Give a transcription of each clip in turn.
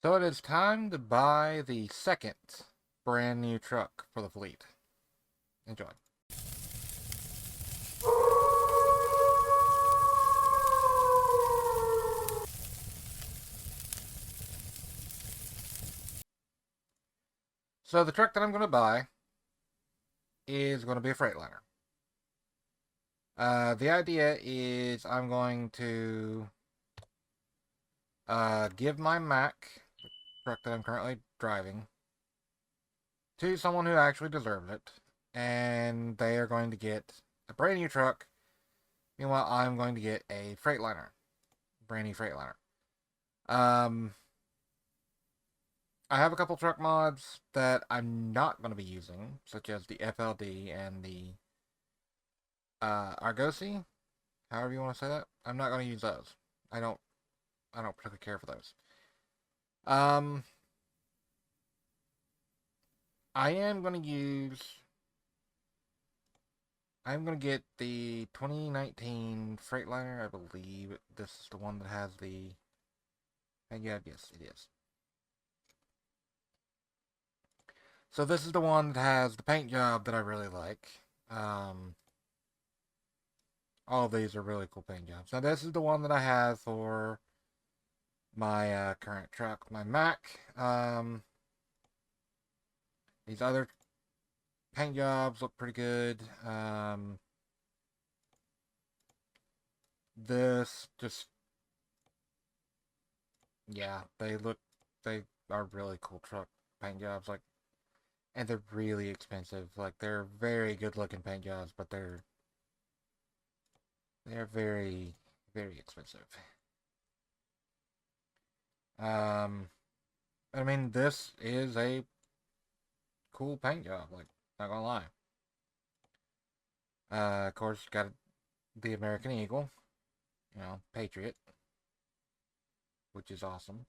So it is time to buy the second brand new truck for the fleet. Enjoy. So the truck that I'm going to buy is going to be a Freightliner. The idea is I'm going to give my Mac, the truck that I'm currently driving, to someone who actually deserves it, and they are going to get a brand new truck. Meanwhile, I'm going to get a Freightliner, brand new Freightliner. Um, I have a couple truck mods that I'm not going to be using, such as the FLD and the Argosy, however you want to say that. I'm not going to use those. I don't. I don't particularly care for those. Um, I am going to use. I'm going to get the 2019 Freightliner. I believe this is the one that has the. Yeah, yes, it is. So this is the one that has the paint job that I really like. Um, all of these are really cool paint jobs. Now this is the one that I have for my current truck, my Mac. These other paint jobs look pretty good. This just, yeah, they are really cool truck paint jobs. Like, and they're really expensive. Like, they're very good looking paint jobs, but they're very, very expensive. Um, I mean, this is a cool paint job. Like, not gonna lie. Of course, got the American Eagle, Patriot, which is awesome.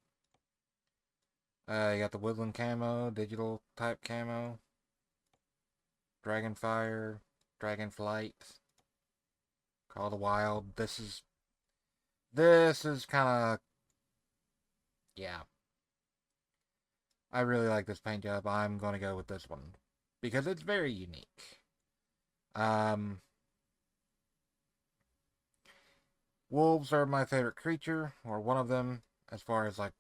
You got the woodland camo, digital type camo, Dragonfire, Dragonflight, Call of the Wild. This is kind of, yeah. I really like this paint job. I'm gonna go with this one because it's very unique. Um, Wolves are my favorite creature, or one of them, as far as like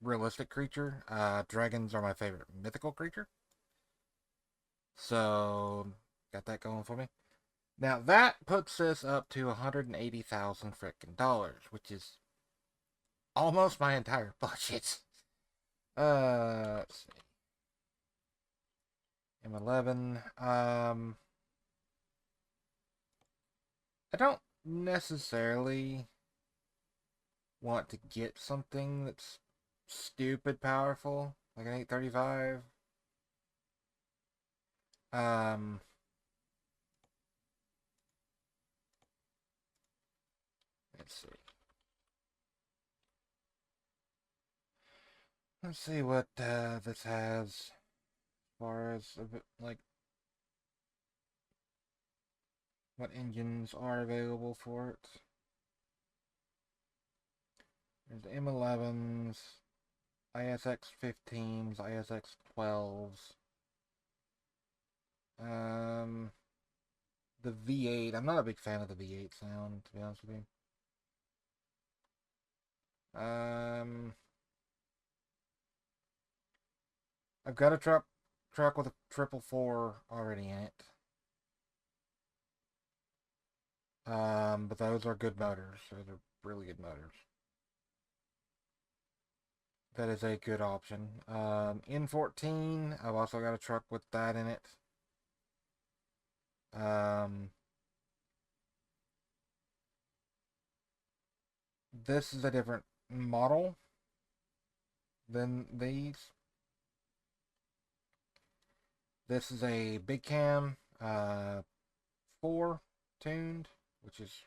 realistic creature. Dragons are my favorite mythical creature. So got that going for me. Now that puts this up to 180,000 frickin' dollars, which is almost my entire budget. Let's see. M11. I don't necessarily want to get something that's stupid powerful, like an 835. Um, let's see. Let's see what this has as far as like what engines are available for it. There's the M11s, ISX-15s, ISX-12s. Um, the V8. I'm not a big fan of the V8 sound, to be honest with you. I've got a truck with a 444 already in it. But those are good motors. Those are really good motors. That is a good option. N14. I've also got a truck with that in it. Um, this is a different model than these. This is a big cam 4 tuned, which is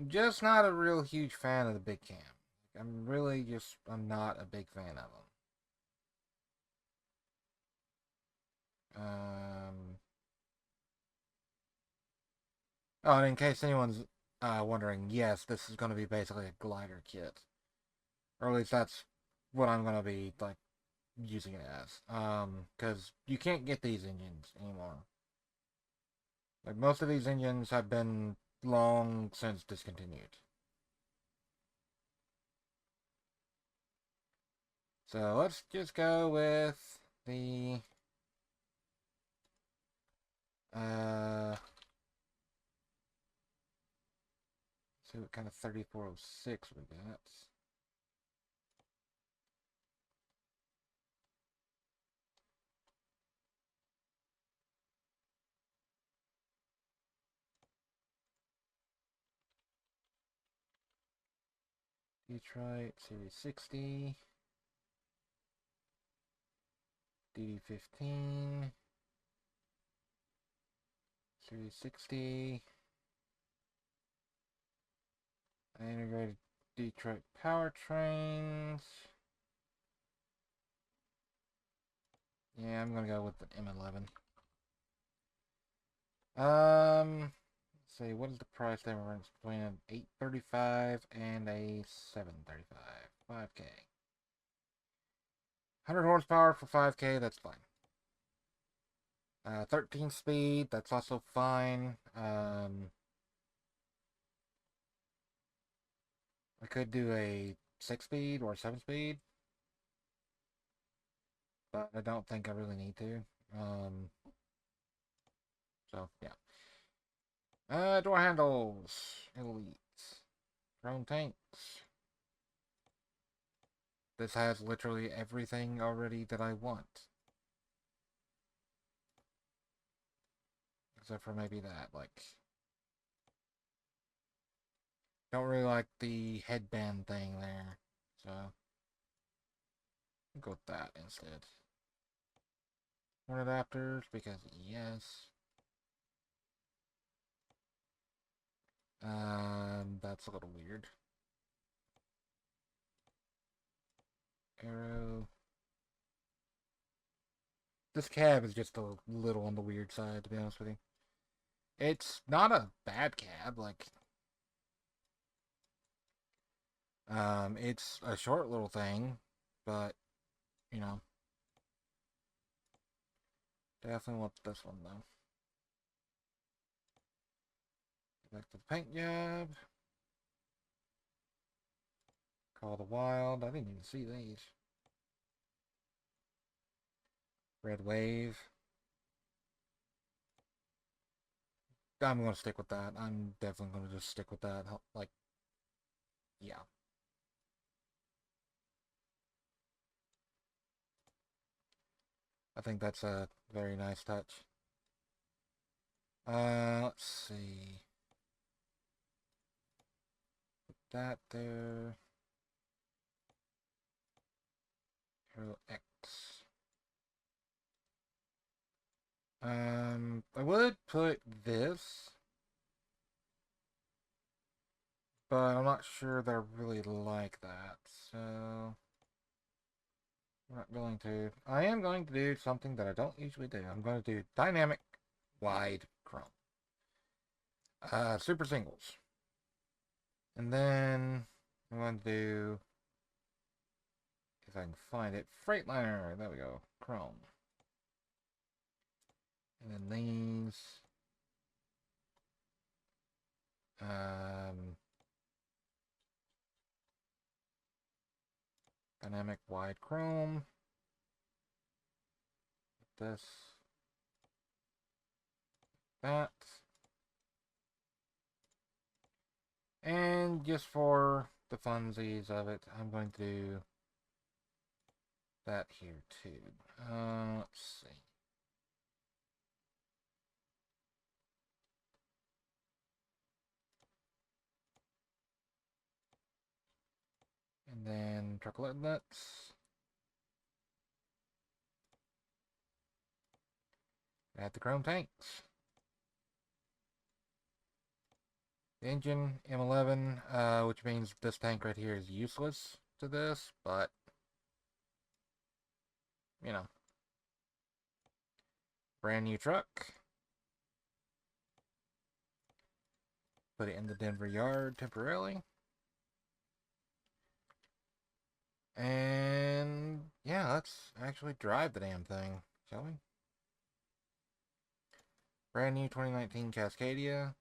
just not a real huge fan of the big cam. I'm not a big fan of them. And in case anyone's wondering, yes, this is going to be basically a glider kit. Or at least that's what I'm gonna be like using it as. Because you can't get these engines anymore. Like most of these engines have been long since discontinued. So let's just go with the uh see what kind of 3406 we got. Detroit Series 60, DD15, Series 60, integrated Detroit powertrains. Yeah, I'm gonna go with the M11. Let's see, what is the price difference between an 835 and a 735? 5K. 100 horsepower for 5K, that's fine. 13 speed, that's also fine. I could do a 6 speed or 7 speed, but I don't think I really need to. Um, so, yeah. Door handles. Elite. Drone tanks. This has literally everything already that I want. Except for maybe that, like... Don't really like the headband thing there. So... I'll go with that instead. More adapters, because yes. That's a little weird. Arrow. This cab is just a little on the weird side, to be honest with you. It's not a bad cab, like... It's a short little thing, but, you know, definitely want this one, though. Back to the paint job. Call the Wild. I didn't even see these. Red Wave. I'm going to stick with that. I'm definitely going to just stick with that. Like, yeah. I think that's a very nice touch. Let's see. Put that there. Hero X. I would put this, but I'm not sure they're really like that, so I'm not going to. I am going to do something that I don't usually do. I'm going to do dynamic wide chrome. Super singles. And then I'm going to do, if I can find it, Freightliner. There we go. Chrome. And then these. Um, dynamic wide chrome. This. That. And just for the funsies of it, I'm going to do that here too. Let's see. And then truckle inlets. Add the chrome tanks. The engine, M11, which means this tank right here is useless to this, but, you know. Brand new truck. Put it in the Denver yard temporarily. actually drive the damn thing, shall we? Brand new 2019 Cascadia.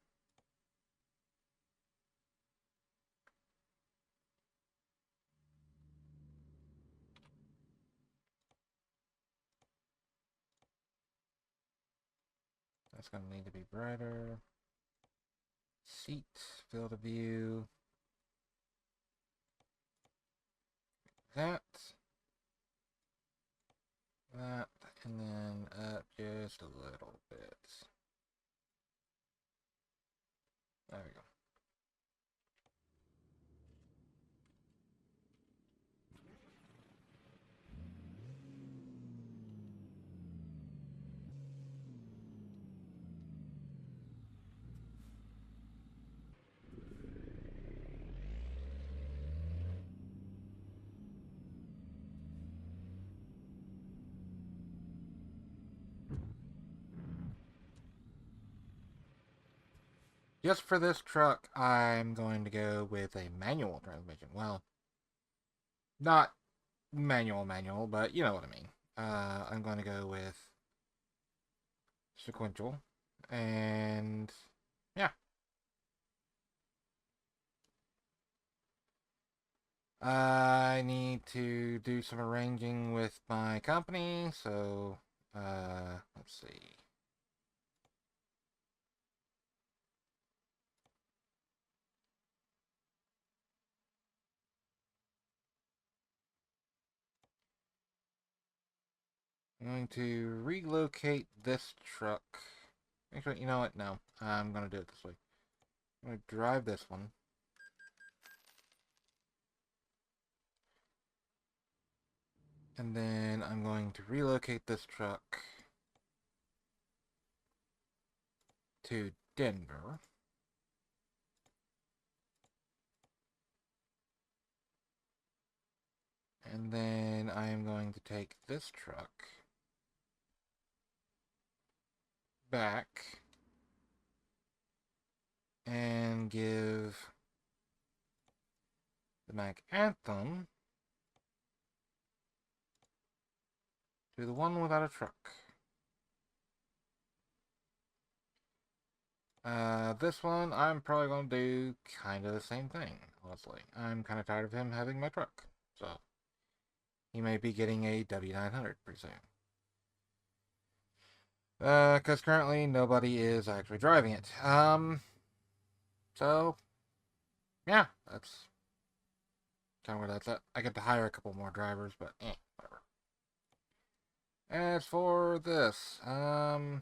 That's going to need to be brighter. Seat, field of view. That. That. And then up just a little bit. There we go. Just for this truck, I'm going to go with a manual transmission. Well, not manual, but you know what I mean. I'm going to go with sequential. And yeah. I need to do some arranging with my company, so let's see. I'm going to relocate this truck. Actually, you know what? No, I'm going to do it this way. I'm going to drive this one. And then I'm going to relocate this truck to Denver. And then I am going to take this truck back and give the Mac Anthem to the one without a truck. This one, I'm probably going to do kind of the same thing, honestly. I'm kind of tired of him having my truck, so he may be getting a W900 pretty soon. Because currently nobody is actually driving it. So, yeah, that's kind of where that's at. I get to hire a couple more drivers, but whatever. As for this, I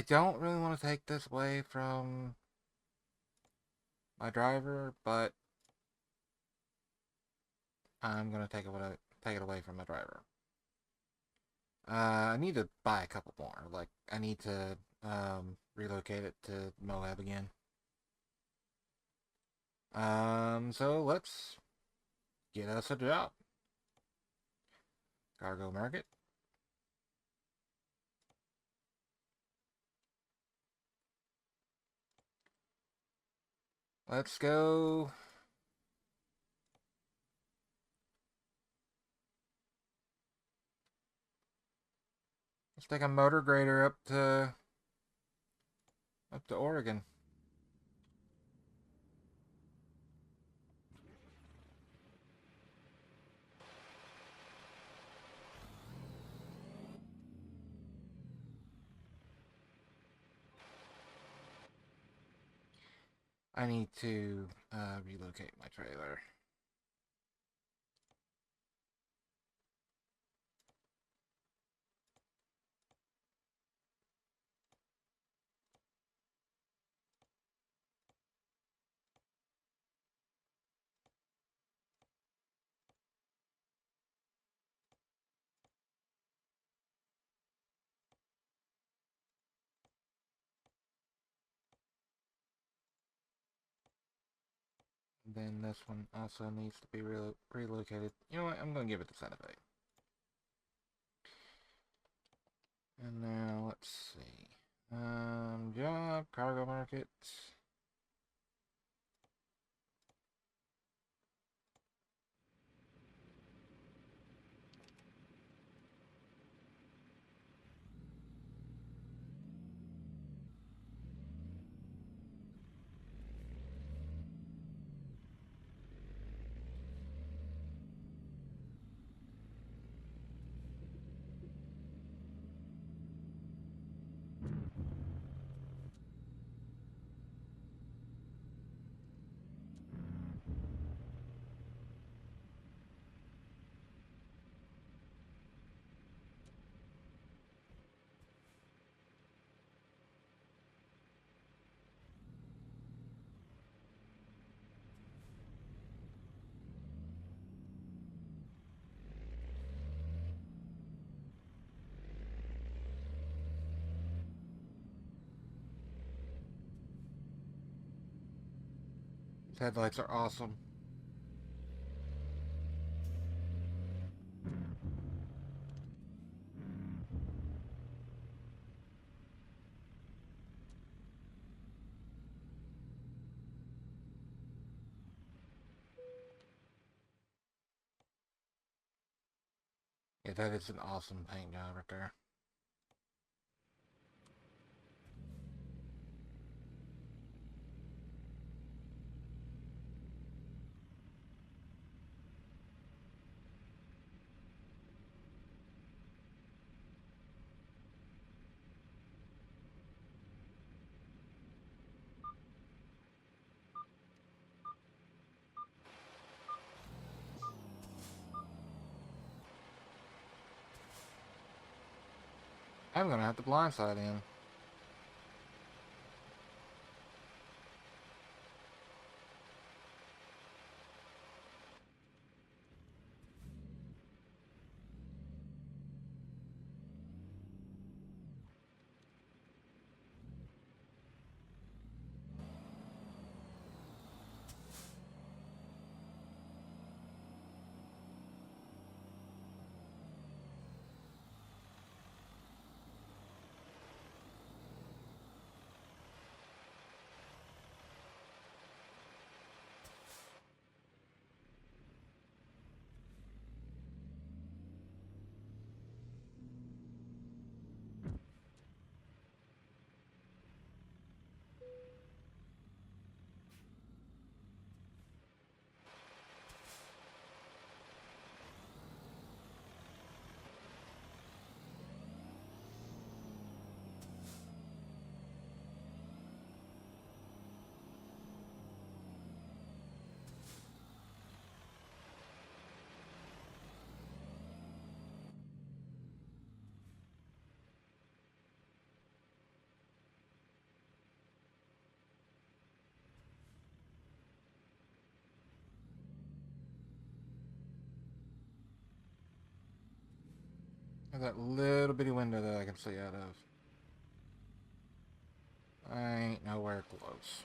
don't really want to take this away from my driver, but I'm gonna take it away from my driver. I need to buy a couple more. Like, I need to relocate it to Moab again. So let's get us a job. Cargo market. Let's go. Let's take a motor grader up to Oregon. I need to relocate my trailer. Then this one also needs to be relocated. You know what? I'm going to give it to Santa Fe. And now let's see. Job, cargo market. Headlights are awesome. Yeah, that is an awesome paint job right there. I'm gonna have to blindside in. There's that little bitty window that I can see out of. I ain't nowhere close.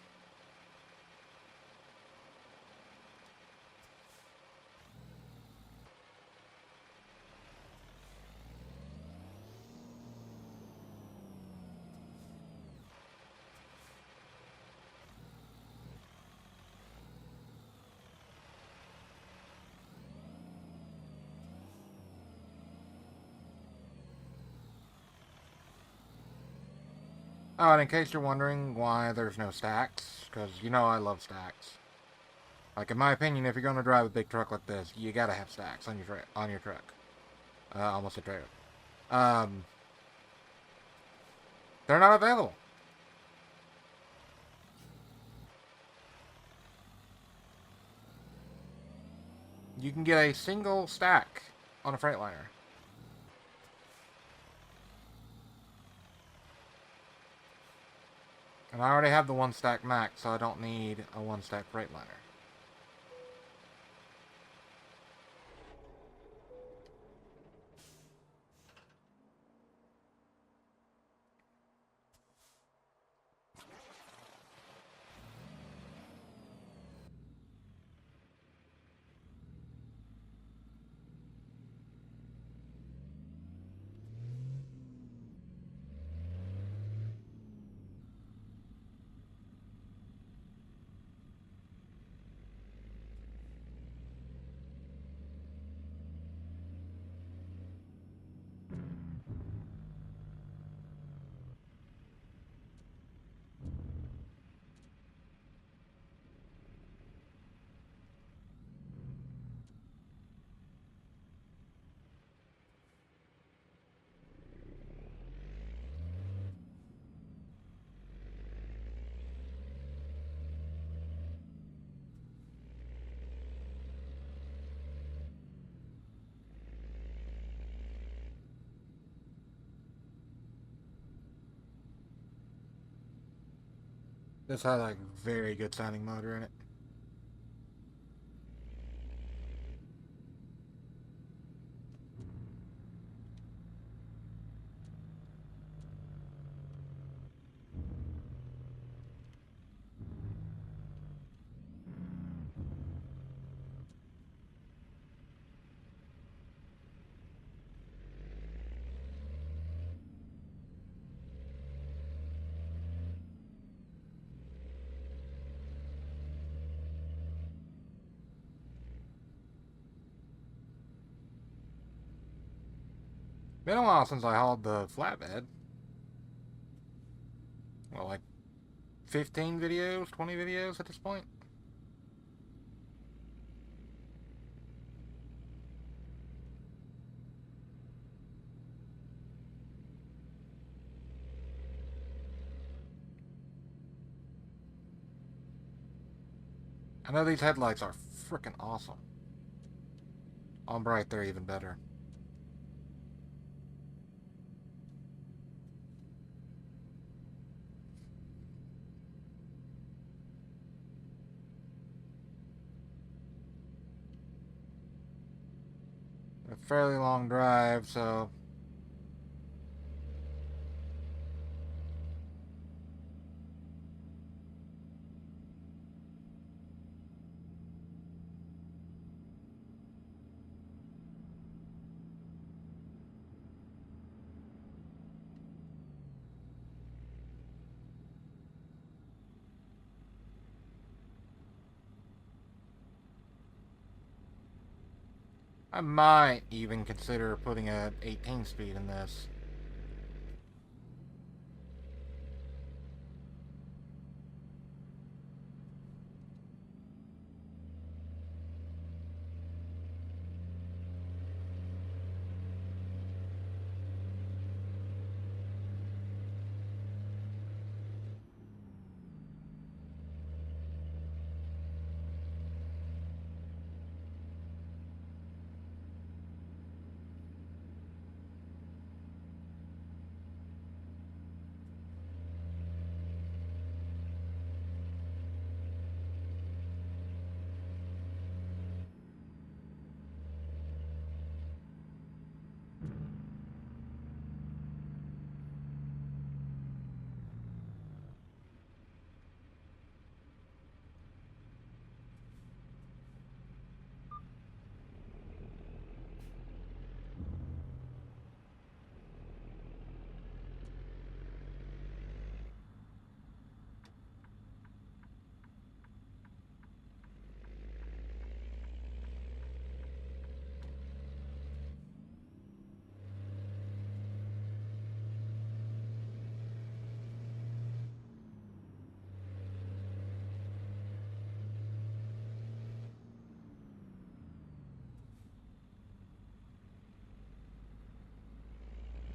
Oh, and in case you're wondering why there's no stacks, because you know I love stacks. Like in my opinion, if you're gonna drive a big truck like this, you gotta have stacks on your truck. Almost a trailer. Um, they're not available. You can get a single stack on a Freightliner. And I already have the one stack max, so I don't need a one stack Freightliner. This has like very good sounding motor in it. Been a while since I hauled the flatbed. Well, like 15 videos, 20 videos at this point. I know these headlights are freaking awesome. On bright, they're even better. A fairly long drive, so I might even consider putting a 18 speed in this.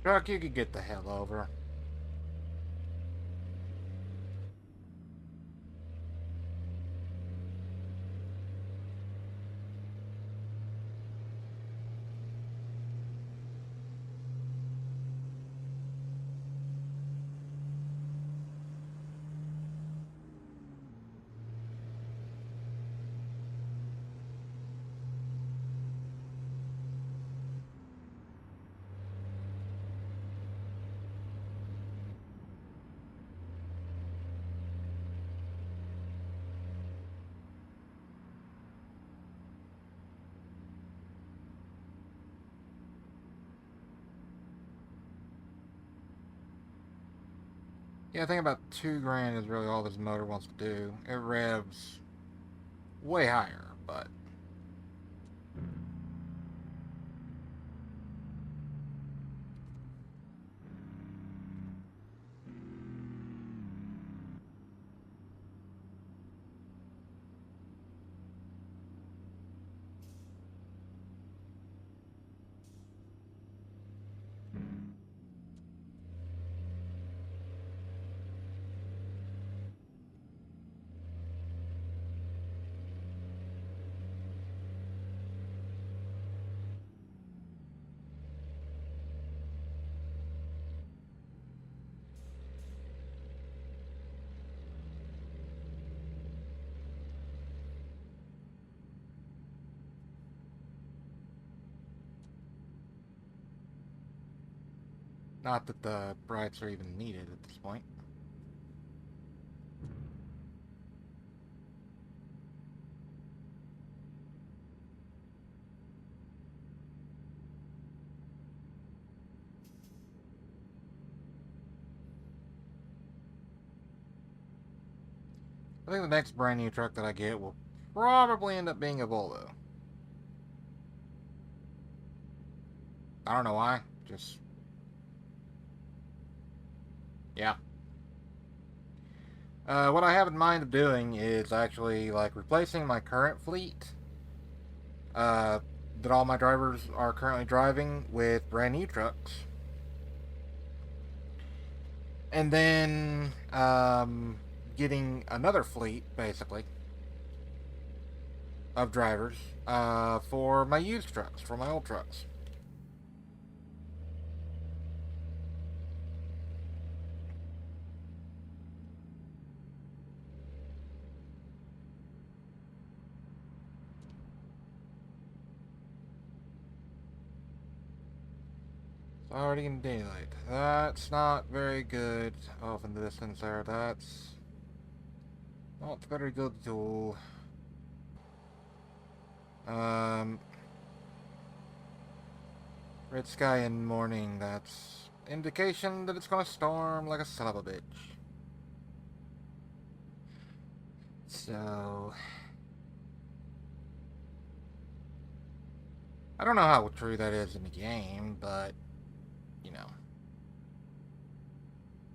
Truck, you could get the hell over. Yeah, I think about 2 grand is really all this motor wants to do. It revs way higher, but not that the brights are even needed at this point. I think the next brand new truck that I get will probably end up being a Volvo. I don't know why. Just, yeah. What I have in mind of doing is actually like replacing my current fleet uh, that all my drivers are currently driving with brand new trucks, and then getting another fleet basically of drivers for my used trucks, for my old trucks. It's already in daylight. That's not very good. Off in the distance there. That's not very good at all. Um, red sky in morning. That's indication that it's gonna storm like a son of a bitch. So, I don't know how true that is in the game, but you know,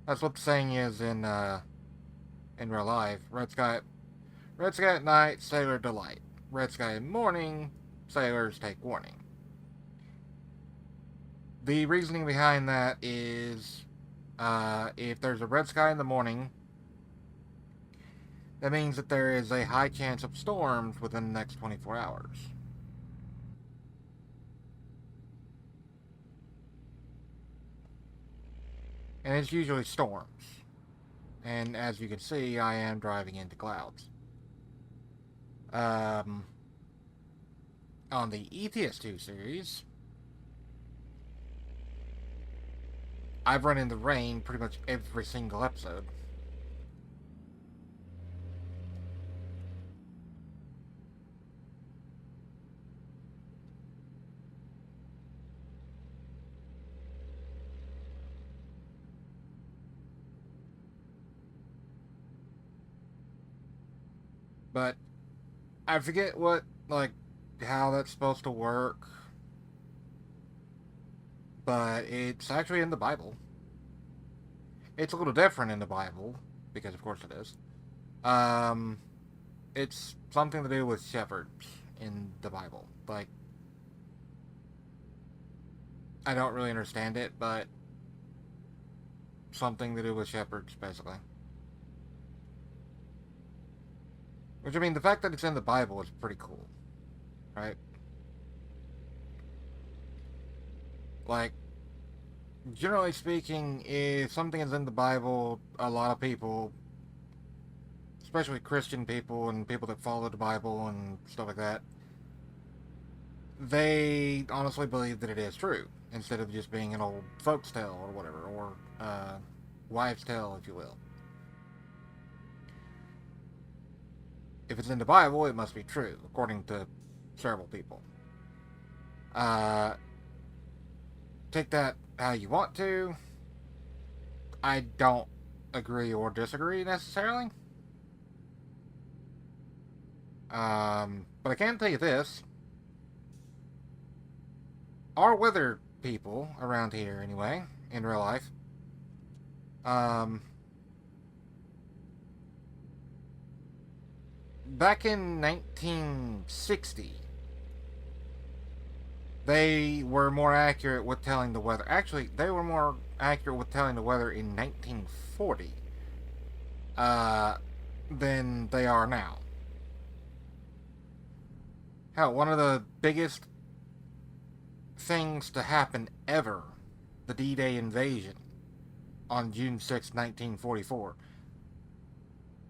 that's what the saying is in real life. Red sky at night, sailor delight. Red sky in morning, sailors take warning. The reasoning behind that is if there's a red sky in the morning, that means that there is a high chance of storms within the next 24 hours. And it's usually storms. And as you can see, I am driving into clouds. Um, on the ETS2 series, I've run into rain pretty much every single episode. But I forget how that's supposed to work. But it's actually in the Bible. It's a little different in the Bible, because of course it is. Um, it's something to do with shepherds in the Bible. Like, I don't really understand it, but something to do with shepherds, basically. Which, I mean, the fact that it's in the Bible is pretty cool, right? Like, generally speaking, if something is in the Bible, a lot of people, especially Christian people and people that follow the Bible and stuff like that, they honestly believe that it is true instead of just being an old folks' tale or whatever, or wives' tale, if you will. If it's in the Bible, it must be true, according to several people. Uh, take that how you want to. I don't agree or disagree necessarily. But I can tell you this. Our weather people around here, anyway, in real life, um, back in 1960, they were more accurate with telling the weather. Actually, they were more accurate with telling the weather in 1940 uh, than they are now. Hell, one of the biggest things to happen ever, the D-Day invasion on June 6, 1944.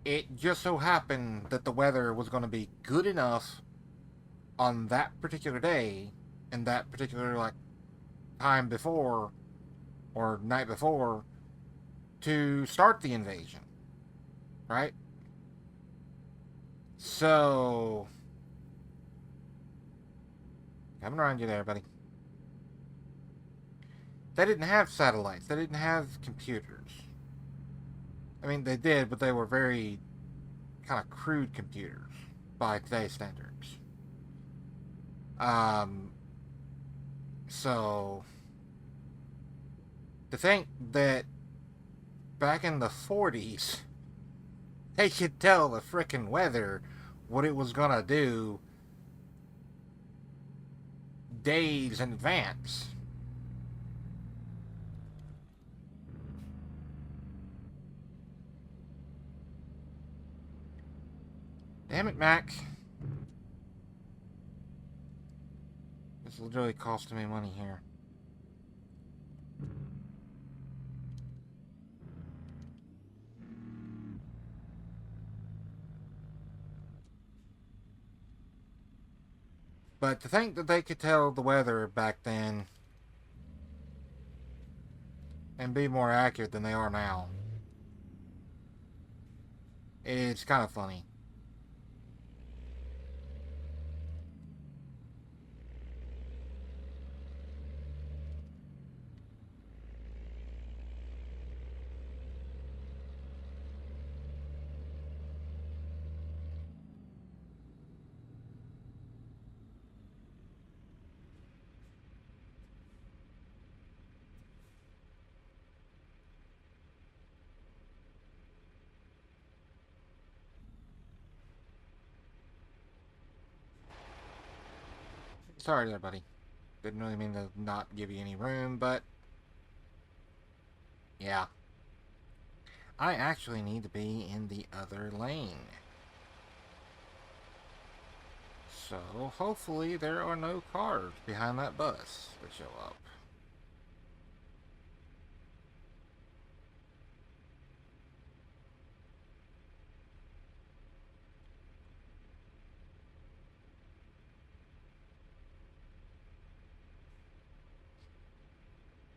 It just so happened that the weather was going to be good enough on that particular day and that particular time before or night before to start the invasion, right? So, coming around you there, buddy. They didn't have satellites. They didn't have computers. I mean, they did, but they were very kind of crude computers by today's standards. Um, so To think that back in the 40s, they could tell the frickin' weather what it was gonna do days in advance. Damn it, Mac. It's literally costing me money here. But to think that they could tell the weather back then and be more accurate than they are now, it's kind of funny. Sorry there, buddy. Didn't really mean to not give you any room, but yeah. I actually need to be in the other lane. So hopefully there are no cars behind that bus that show up.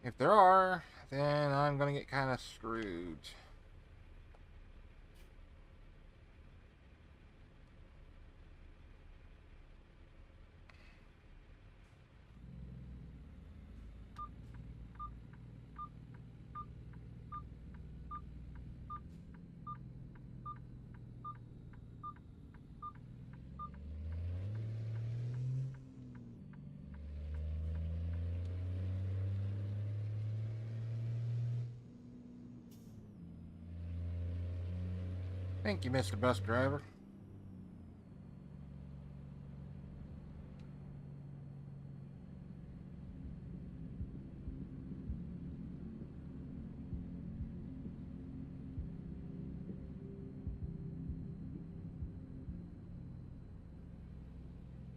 If there are, then I'm gonna get kind of screwed. Thank you, Mr. Bus Driver.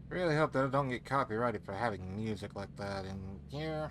Really hope that I don't get copyrighted for having music like that in here.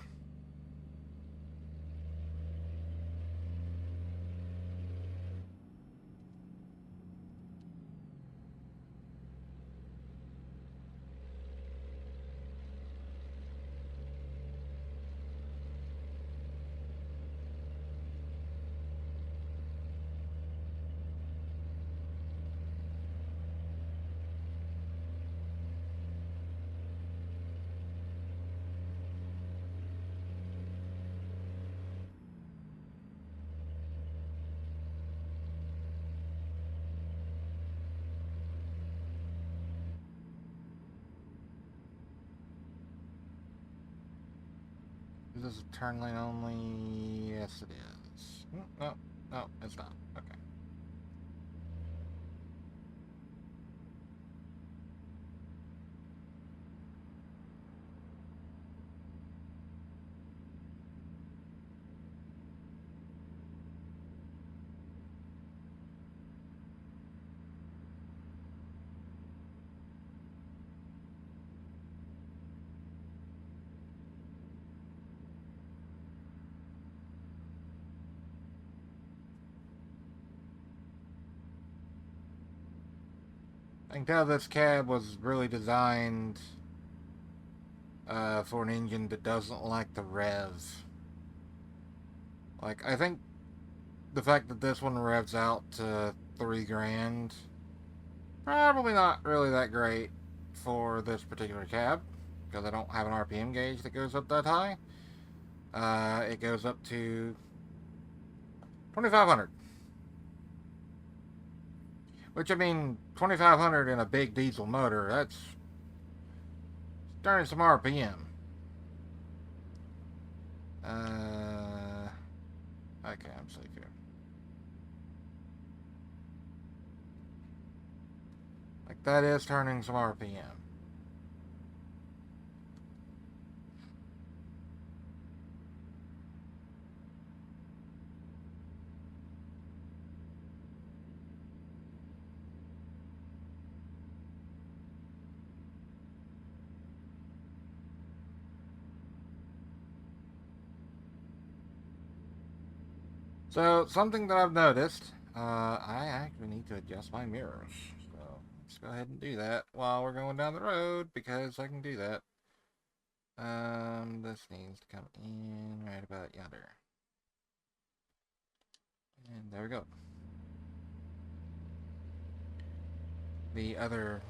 Is this a turn lane only? Yes, it is. No, no, it's not. Okay. I can tell this cab was really designed for an engine that doesn't like the rev. Like, I think the fact that this one revs out to 3 grand, probably not really that great for this particular cab, because I don't have an RPM gauge that goes up that high. It goes up to 2,500. Which, I mean, 2,500 in a big diesel motor, that's starting some RPM. Okay, I'm safe here. Like, that is turning some RPM. So, something that I've noticed, I actually need to adjust my mirrors. So, let's go ahead and do that while we're going down the road, because I can do that. This needs to come in right about yonder. And there we go. The other,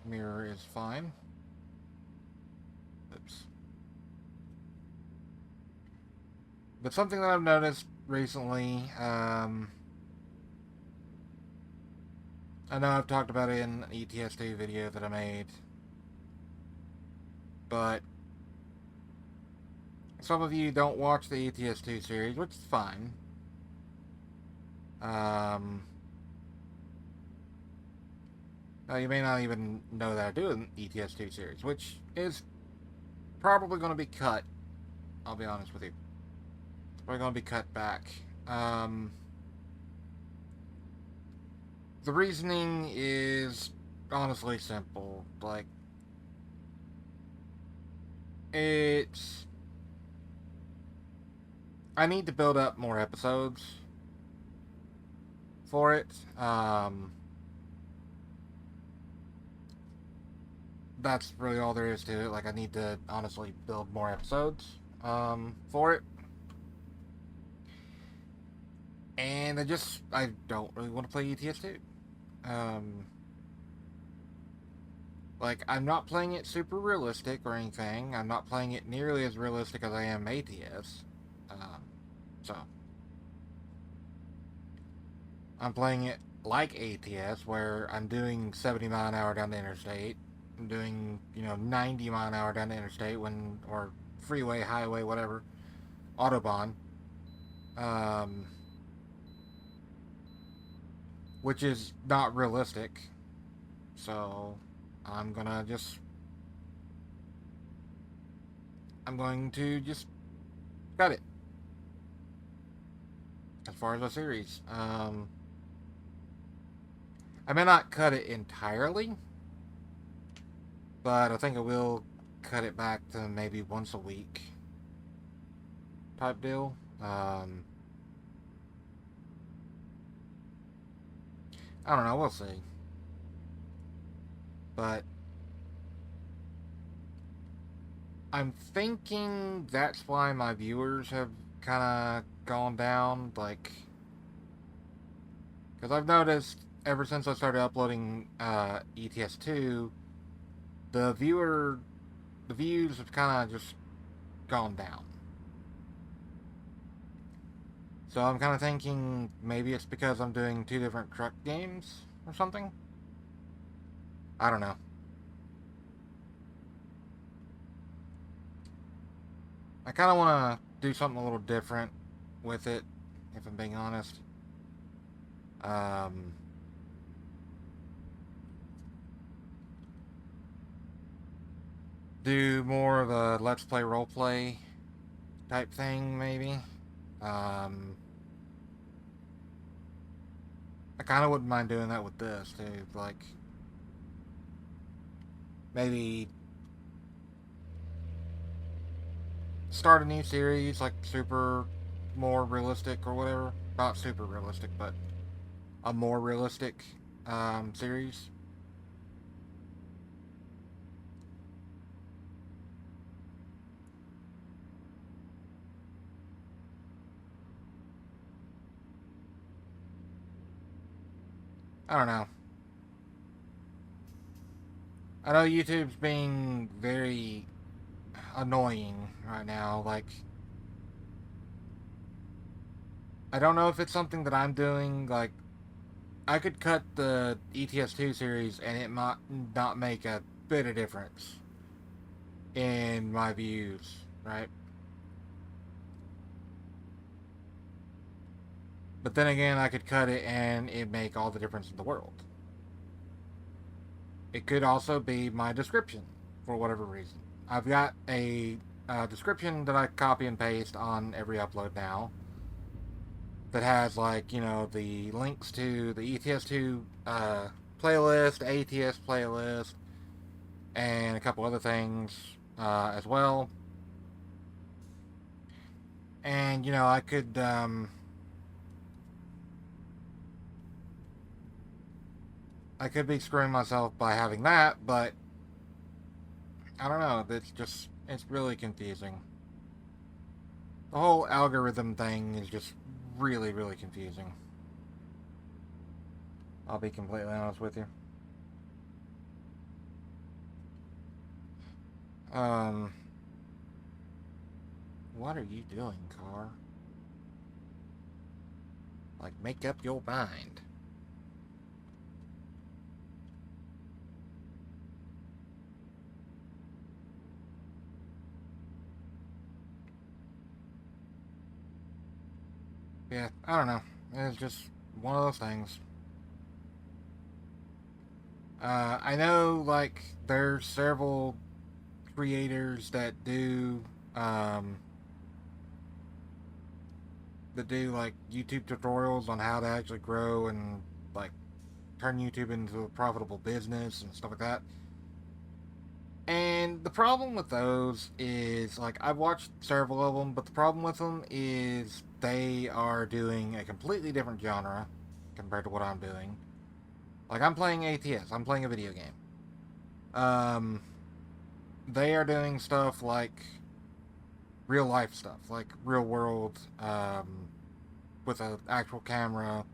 mirror is fine. Oops. But something that I've noticed recently, I know I've talked about it in an ETS2 video that I made, but some of you don't watch the ETS2 series, which is fine. Now you may not even know that I do an ETS2 series, which is probably going to be cut. I'll be honest with you. It's probably going to be cut back. The reasoning is honestly simple. Like, it's... I need to build up more episodes for it. That's really all there is to it. Like, I need to honestly build more episodes for it. And I don't really want to play ETS2. Like, I'm not playing it super realistic or anything. I'm not playing it nearly as realistic as I am ATS. So, I'm playing it like ATS, where I'm doing 70 mile an hour down the interstate. I'm doing, 90 mile an hour down the interstate or freeway, highway, whatever, Autobahn. Um, which is not realistic. So, I'm gonna just. I'm going to just cut it. As far as the series. I may not cut it entirely, but I think I will cut it back to maybe once a week type deal. I don't know, we'll see. But I'm thinking that's why my viewers have kind of gone down. Like, because I've noticed ever since I started uploading ETS2, the views have kind of just gone down. So I'm kind of thinking maybe it's because I'm doing two different truck games or something. I don't know. I kind of want to do something a little different with it, if I'm being honest. Um, do more of a let's play roleplay type thing, maybe. I kind of wouldn't mind doing that with this too. Like, maybe start a new series, like super more realistic or whatever. Not super realistic, but a more realistic series. I don't know. I know YouTube's being very annoying right now. Like, I don't know if it's something that I'm doing. Like, I could cut the ETS2 series and it might not make a bit of difference in my views, right? But then again, I could cut it and it make all the difference in the world. It could also be my description for whatever reason. I've got a description that I copy and paste on every upload now that has, like, the links to the ETS2 playlist, ATS playlist, and a couple other things as well. And I could be screwing myself by having that, but I don't know. It's really confusing. The whole algorithm thing is just really, really confusing. I'll be completely honest with you. Um, what are you doing, car? Like, make up your mind. Yeah, I don't know. It's just one of those things. I know, like, there's several creators um, that do like YouTube tutorials on how to actually grow and like turn YouTube into a profitable business and stuff like that. And the problem with those is, like, I've watched several of them, but the problem with them is they are doing a completely different genre compared to what I'm doing. Like, I'm playing ATS, I'm playing a video game. Um, they are doing stuff like real life stuff, like real world, with an actual camera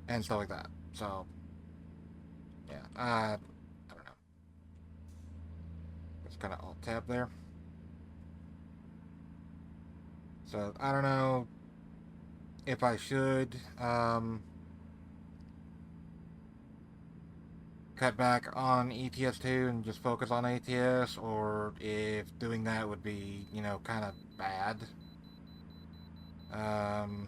and stuff like that. So, yeah, I don't know. It's kind of alt tab there. So, I don't know if I should cut back on ETS2 and just focus on ATS, or if doing that would be, kind of bad. Um,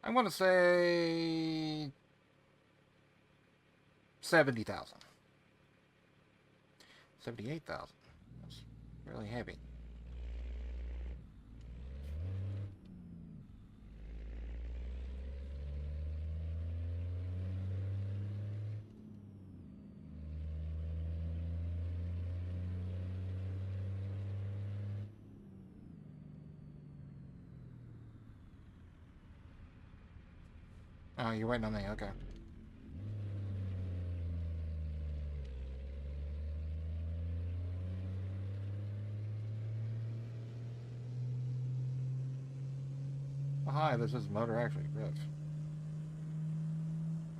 I'm going to say 70,000. 78,000. That's really heavy. Oh, you're waiting on me. Okay. Oh, hi, this is Motor Actually Riff.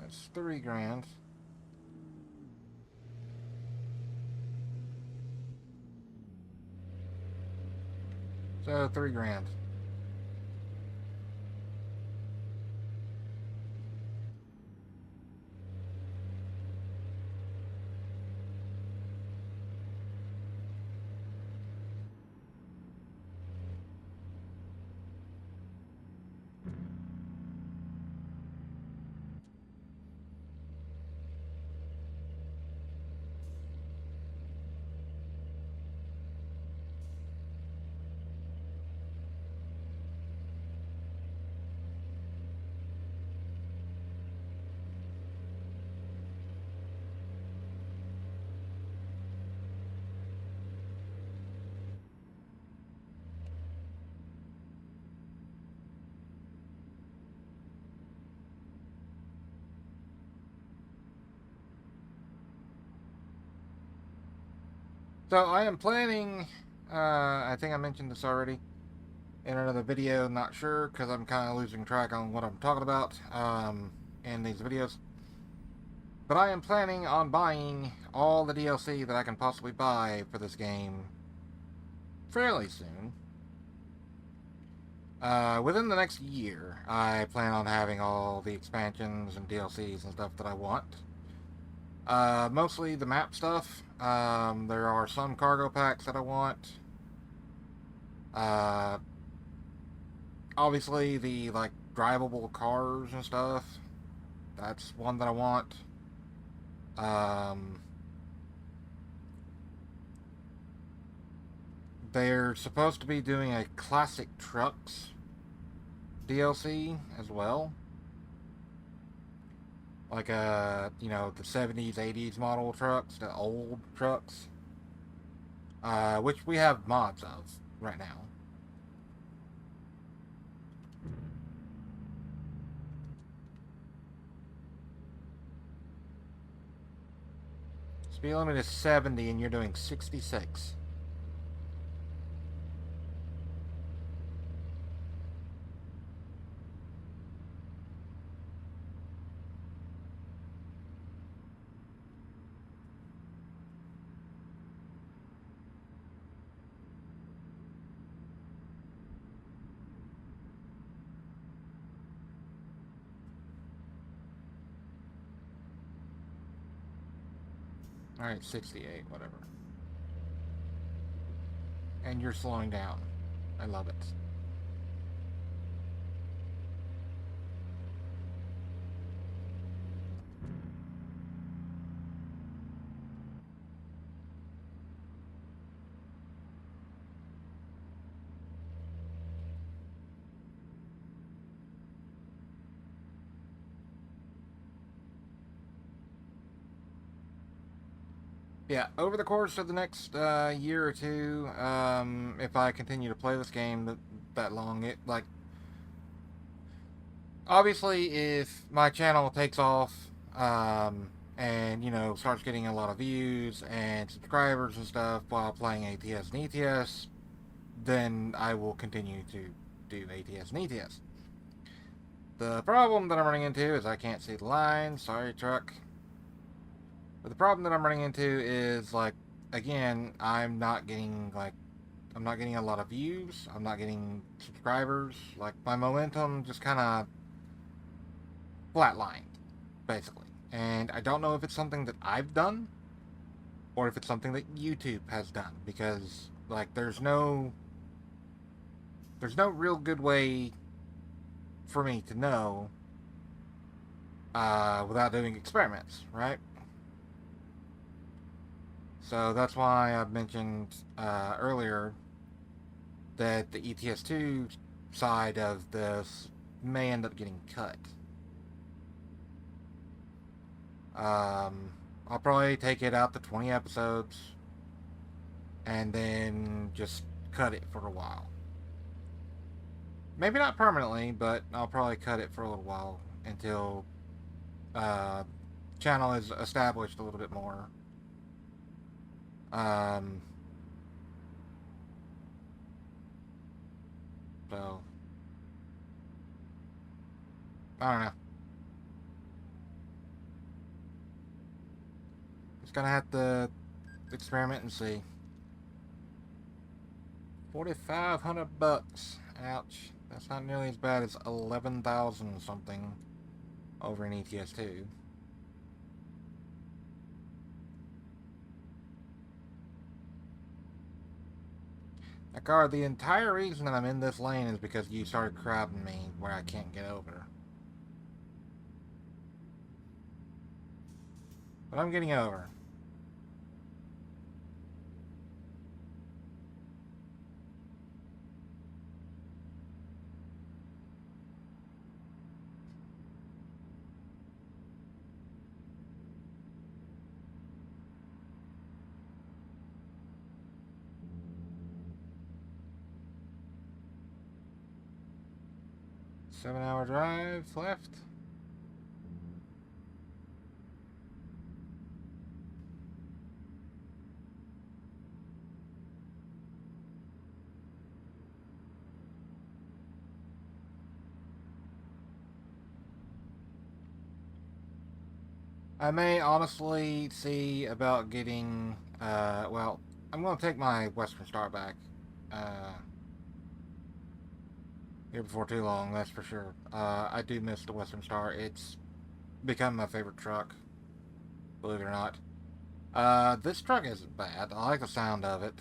That's 3 grand. So 3 grand. So I am planning. I think I mentioned this already in another video. Not sure because I'm kind of losing track on what I'm talking about in these videos. But I am planning on buying all the DLC that I can possibly buy for this game fairly soon. Within the next year, I plan on having all the expansions and DLCs and stuff that I want. Mostly the map stuff. There are some cargo packs that I want. Uh, Obviously the like drivable cars and stuff. That's one that I want. Um, they're supposed to be doing a classic trucks DLC as well. Like the 70s, 80s model trucks, the old trucks, which we have mods of right now. Speed limit is 70 and you're doing 66. Alright, 68, whatever. And you're slowing down. I love it. Yeah, over the course of the next year or two, if I continue to play this game that long, it like obviously if my channel takes off, and starts getting a lot of views and subscribers and stuff while playing ATS and ETS, then I will continue to do ATS and ETS. The problem that I'm running into is I can't see the line. Sorry, truck. But the problem that I'm running into is like, again, I'm not getting a lot of views. I'm not getting subscribers. Like my momentum just kind of flatlined, basically. And I don't know if it's something that I've done or if it's something that YouTube has done because like there's no real good way for me to know without doing experiments, right? So that's why I've mentioned earlier that the ETS2 side of this may end up getting cut. I'll probably take it out to 20 episodes and then just cut it for a while. Maybe not permanently, but I'll probably cut it for a little while until uh, channel is established a little bit more. Um, so I don't know. Just gonna have to experiment and see. $4,500. Ouch. That's not nearly as bad as 11,000 something over in ETS2. Car, the entire reason that I'm in this lane is because you started crowding me where I can't get over. But I'm getting over. Seven-hour drive left. I may honestly see about getting, well, I'm going to take my Western Star back, uh, here before too long, that's for sure. I do miss the Western Star. It's become my favorite truck, believe it or not. This truck isn't bad. I like the sound of it.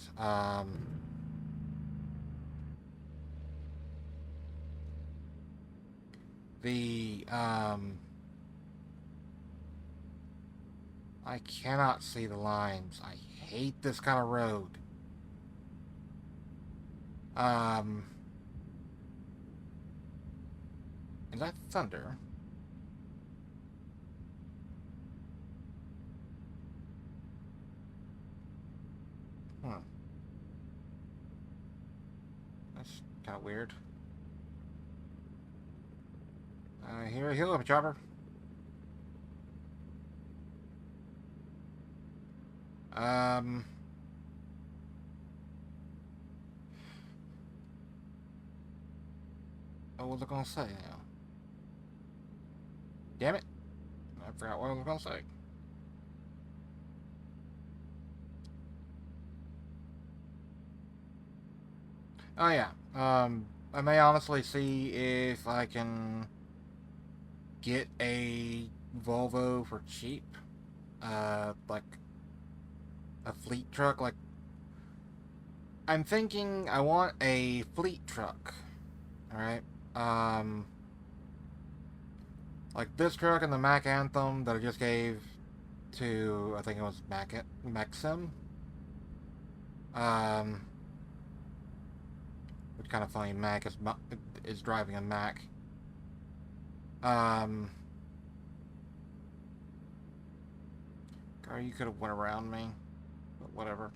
The, I cannot see the lines. I hate this kind of road. Um, is that thunder? Hmm, that's kind of weird. Here, heal up, chopper. Um, what was I gonna say now? Damn it! I forgot what I was gonna say. Oh yeah. I may honestly see if I can get a Volvo for cheap. Like a fleet truck. Like I'm thinking, I want a fleet truck. All right. Um, like this truck and the Mac Anthem that I just gave to, I think it was Maxim. Um, it's kind of funny. Mac is driving a Mac. Um, or you could have went around me, but whatever.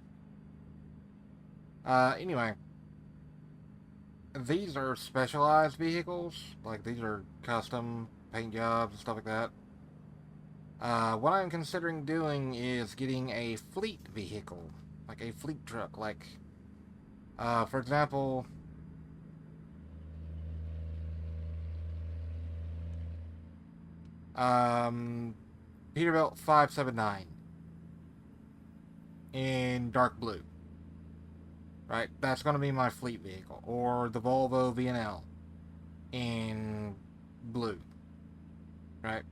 Anyway, these are specialized vehicles. Like these are custom paint jobs and stuff like that. What I'm considering doing is getting a fleet vehicle, like a fleet truck. Like, for example, um, Peterbilt 579 in dark blue. Right, that's going to be my fleet vehicle, or the Volvo VNL in blue. Right,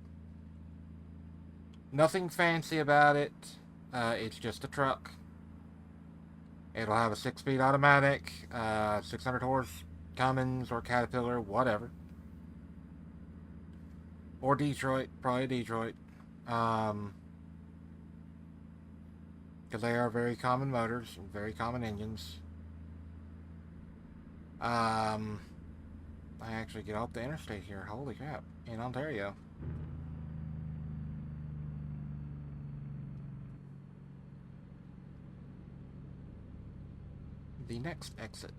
nothing fancy about it. It's just a truck. It'll have a 6-speed automatic, 600 horse Cummins or Caterpillar, whatever. Or Detroit, probably Detroit. Um, because they are very common motors and very common engines. Um, I actually get off the interstate here. Holy crap. In Ontario. The next exit.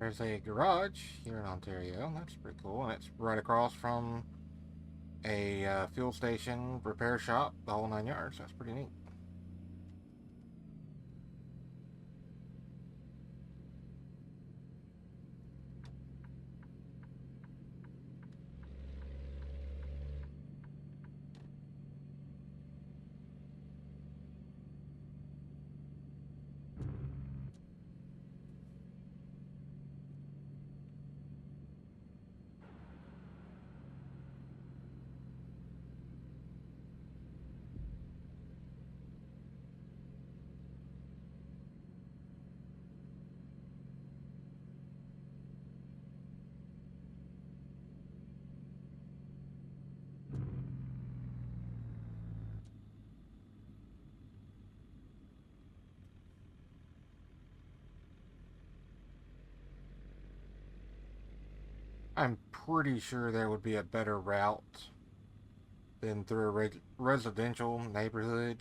There's a garage here in Ontario. That's pretty cool. And it's right across from a fuel station, repair shop, the whole 9 yards. That's pretty neat. I'm pretty sure there would be a better route than through a residential neighborhood.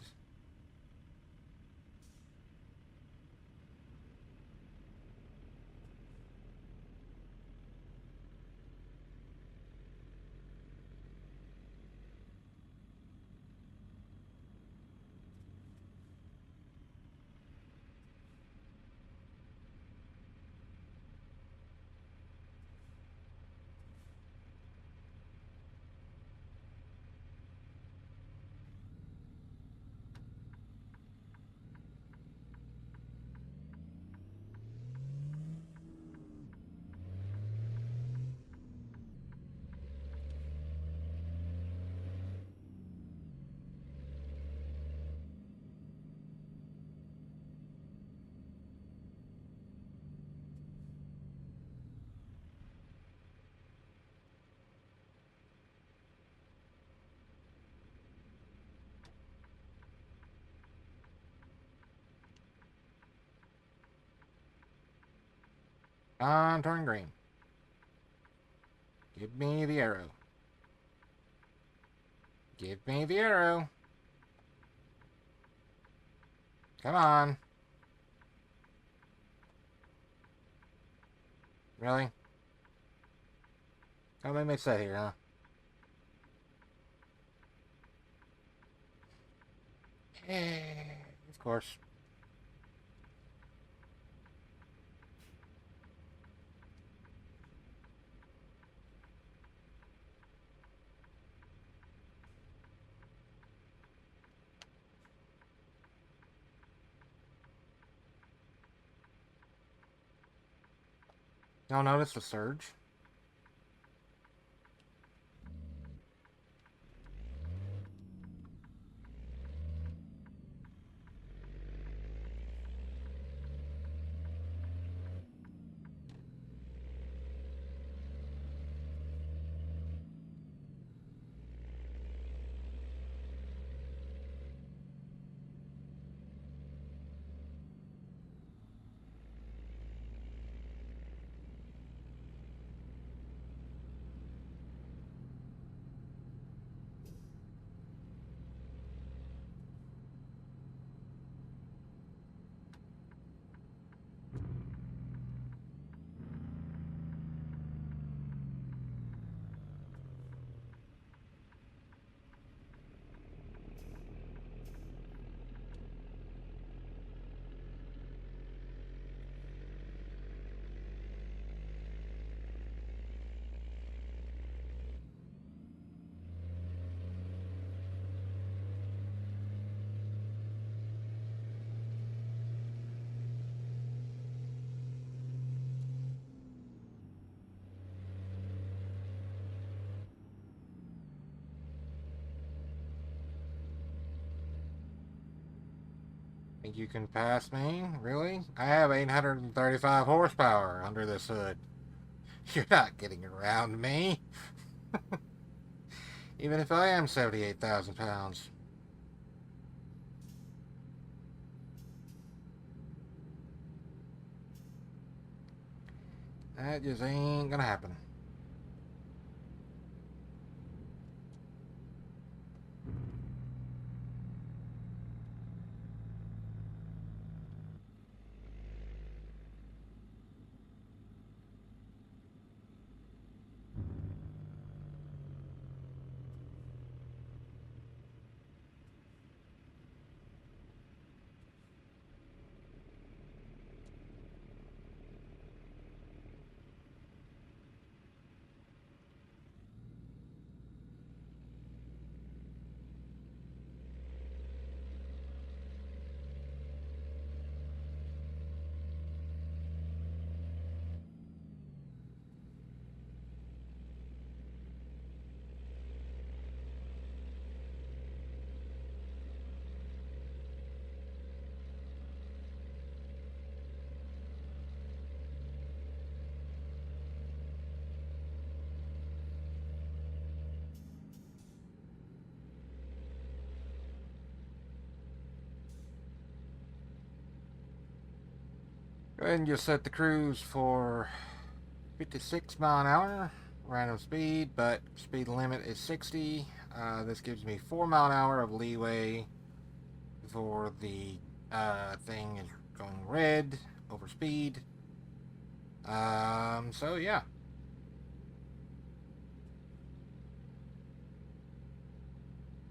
I'm turning green. Give me the arrow. Give me the arrow. Come on. Really? Don't make me sit here, huh? Of course. Y'all notice the surge? Think you can pass me? Really? I have 835 horsepower under this hood. You're not getting around me. Even if I am 78,000 pounds. That just ain't gonna happen. Go ahead and just set the cruise for 56 mile an hour. random speed, but speed limit is 60. This gives me 4 mile an hour of leeway before the thing is going red over speed. So yeah.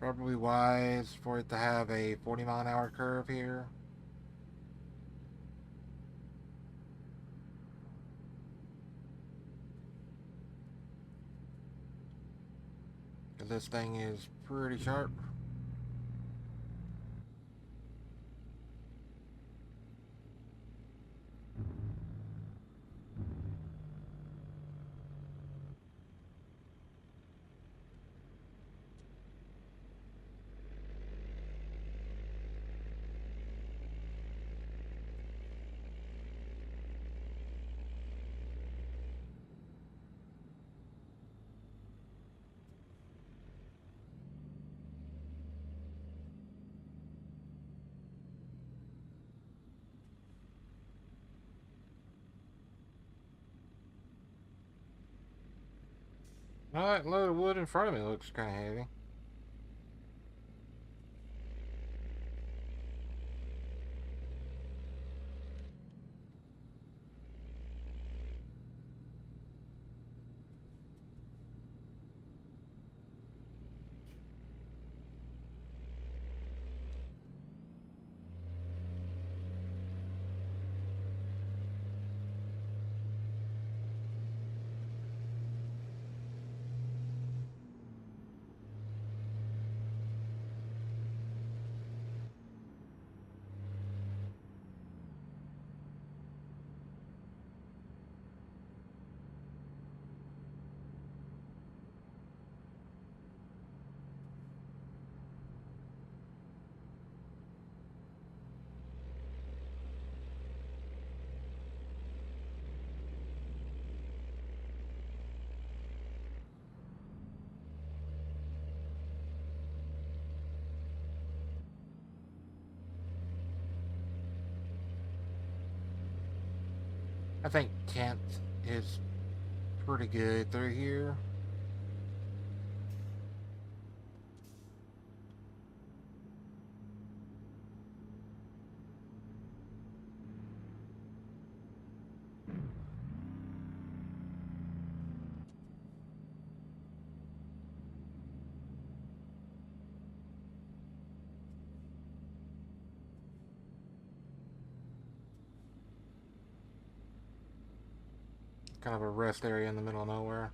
Probably wise for it to have a 40 mile an hour curve here. Because this thing is pretty sharp. Well, that load of wood in front of me looks kind of heavy. I think 10th is pretty good through here. Kind of a rest area in the middle of nowhere.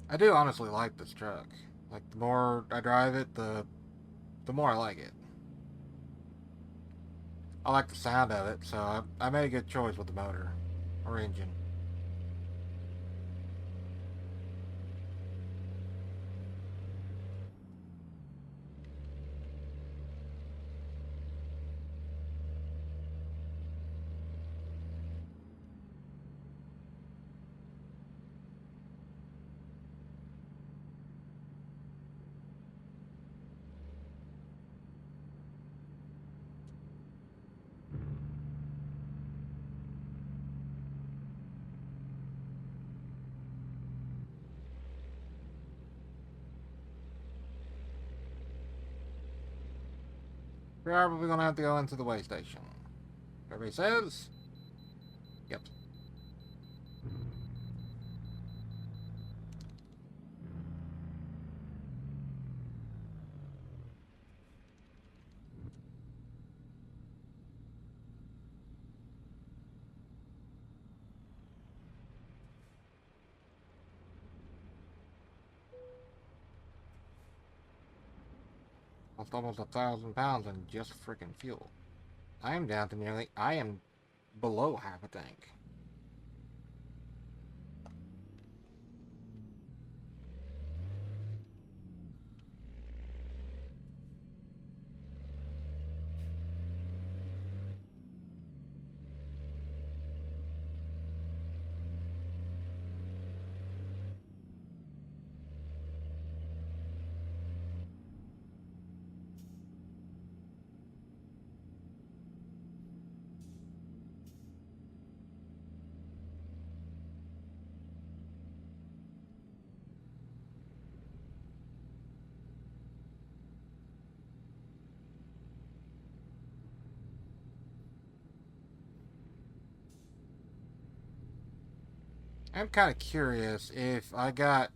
I do honestly like this truck. Like, the more I drive it, the more I like it. I like the sound of it, so I made a good choice with the motor or engine. Probably gonna have to go into the way station. Everybody says? Yep. Lost almost 1,000 pounds in just freaking fuel. I am down to nearly. I am below half a tank. I'm kind of curious if I got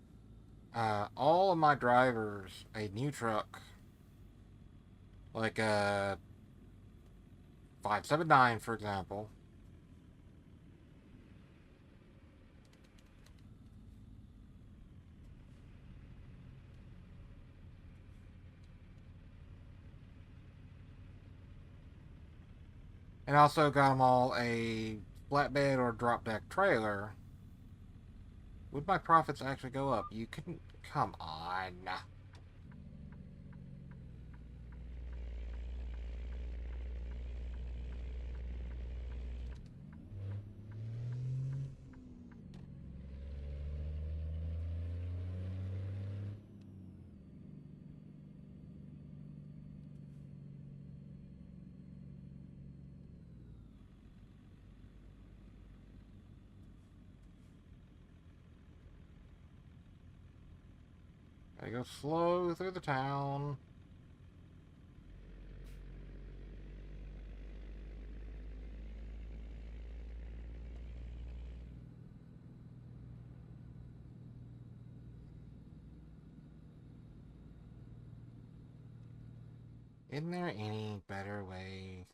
all of my drivers a new truck, like a 579, for example, and also got them all a flatbed or drop deck trailer, would my profits actually go up? You couldn't. Come on. Gotta go slow through the town. Isn't there any better way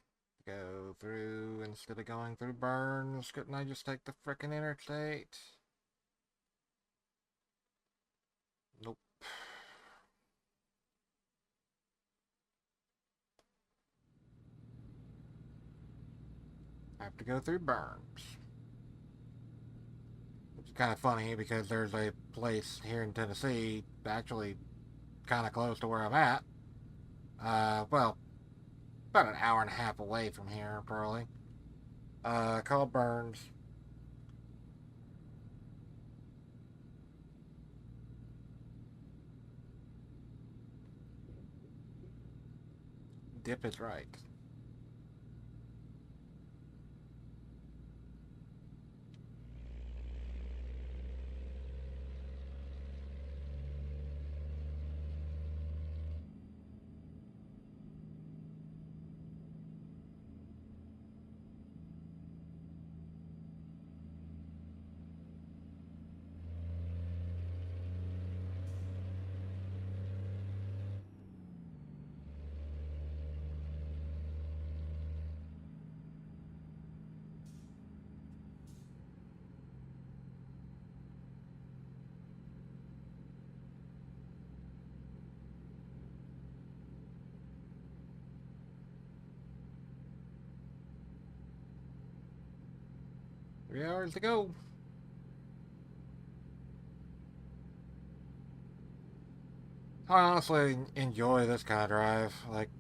to go through instead of going through Burns? Couldn't I just take the frickin' interstate? Nope. I have to go through Burns. It's kind of funny because there's a place here in Tennessee, actually kind of close to where I'm at. Well, about an hour and a half away from here, probably. Called Burns. Dip is right. Three hours to go. I honestly enjoy this kind of drive. Like,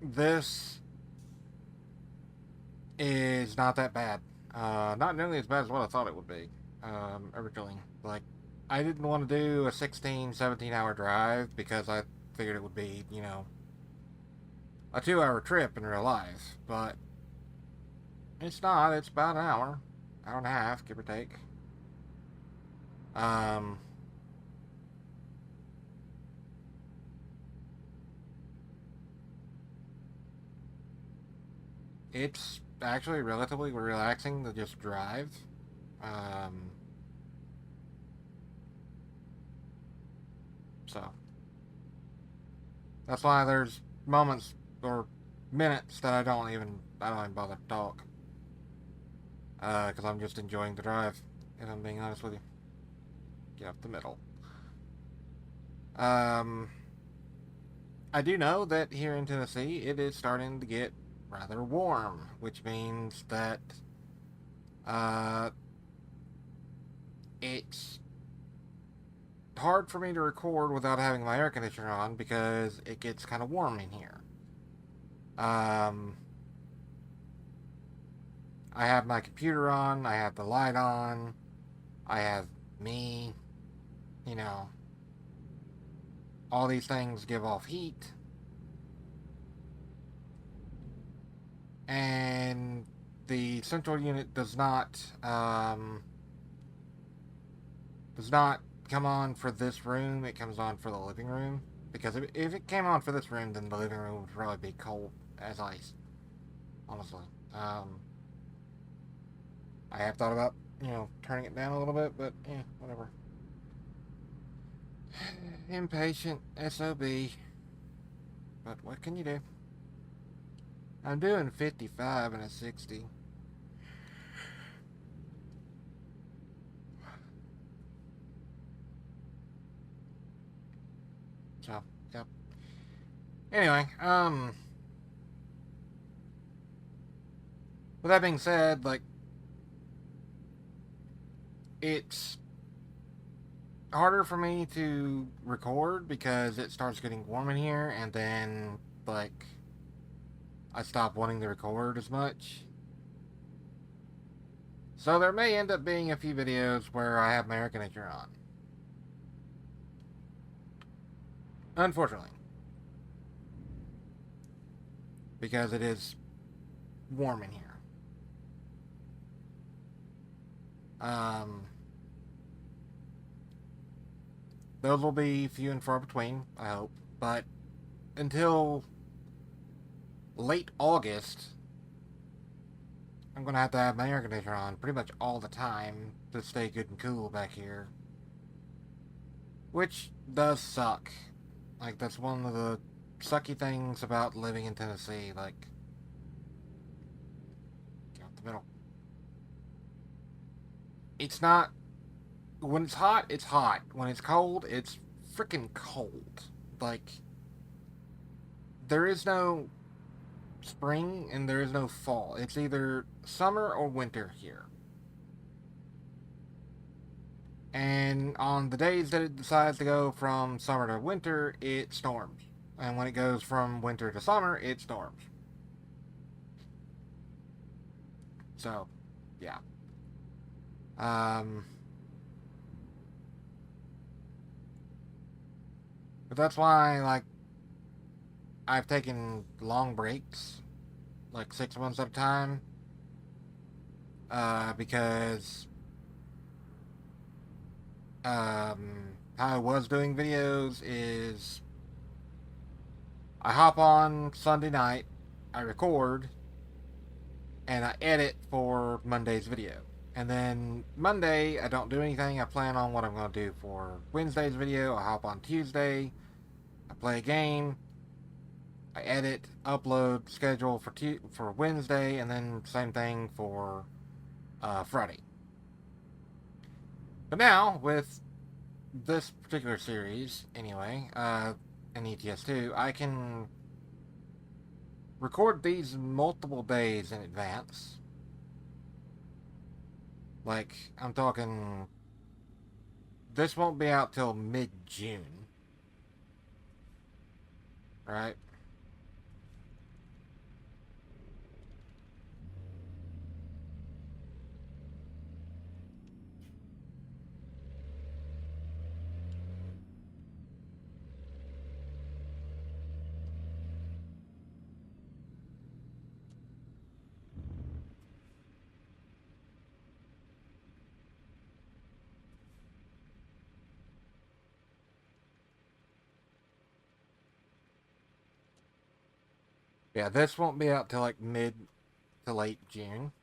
this is not that bad. Not nearly as bad as what I thought it would be originally. Like, I didn't want to do a 16, 17 hour drive because I figured it would be, a 2 hour trip in real life. But it's not. It's about an hour and a half, give or take. Um, it's actually relatively relaxing to just drive. Um, so that's why there's moments or minutes that I don't even bother to talk because I'm just enjoying the drive. If I'm being honest with you, get up the middle. Um, I do know that here in Tennessee it is starting to get rather warm, which means that uh, it's hard for me to record without having my air conditioner on because it gets kind of warm in here. Um, I have my computer on, I have the light on, I have me, you know, all these things give off heat, and the central unit does not come on for this room. It comes on for the living room because if it came on for this room, then the living room would probably be cold as ice. Honestly, I have thought about turning it down a little bit, but yeah, whatever. Impatient SOB. But what can you do? I'm doing 55 and a 60. So, yep. Anyway, with that being said, like, it's harder for me to record because it starts getting warm in here, and then, like, I stop wanting to record as much. So there may end up being a few videos where I have my air conditioner on. Unfortunately. Because it is warm in here. Um, those will be few and far between, I hope. But until late August, I'm going to have my air conditioner on pretty much all the time to stay good and cool back here. Which does suck. Like, that's one of the sucky things about living in Tennessee. Like, out the middle. It's not. When it's hot, it's hot. When it's cold, it's freaking cold. Like, there is no spring and there is no fall. It's either summer or winter here. And on the days that it decides to go from summer to winter, it storms. And when it goes from winter to summer, it storms. So, yeah. Um, but that's why, like, I've taken long breaks, like 6 months at a time, because how I was doing videos is I hop on Sunday night, I record, and I edit for Monday's video. And then Monday, I don't do anything. I plan on what I'm going to do for Wednesday's video. I hop on Tuesday, I play a game, I edit, upload, schedule for Wednesday, and then same thing for Friday. But now, with this particular series, anyway, in ETS2, I can record these multiple days in advance. Like, I'm talking, this won't be out till mid-June, right? Yeah, this won't be out till like mid to late June.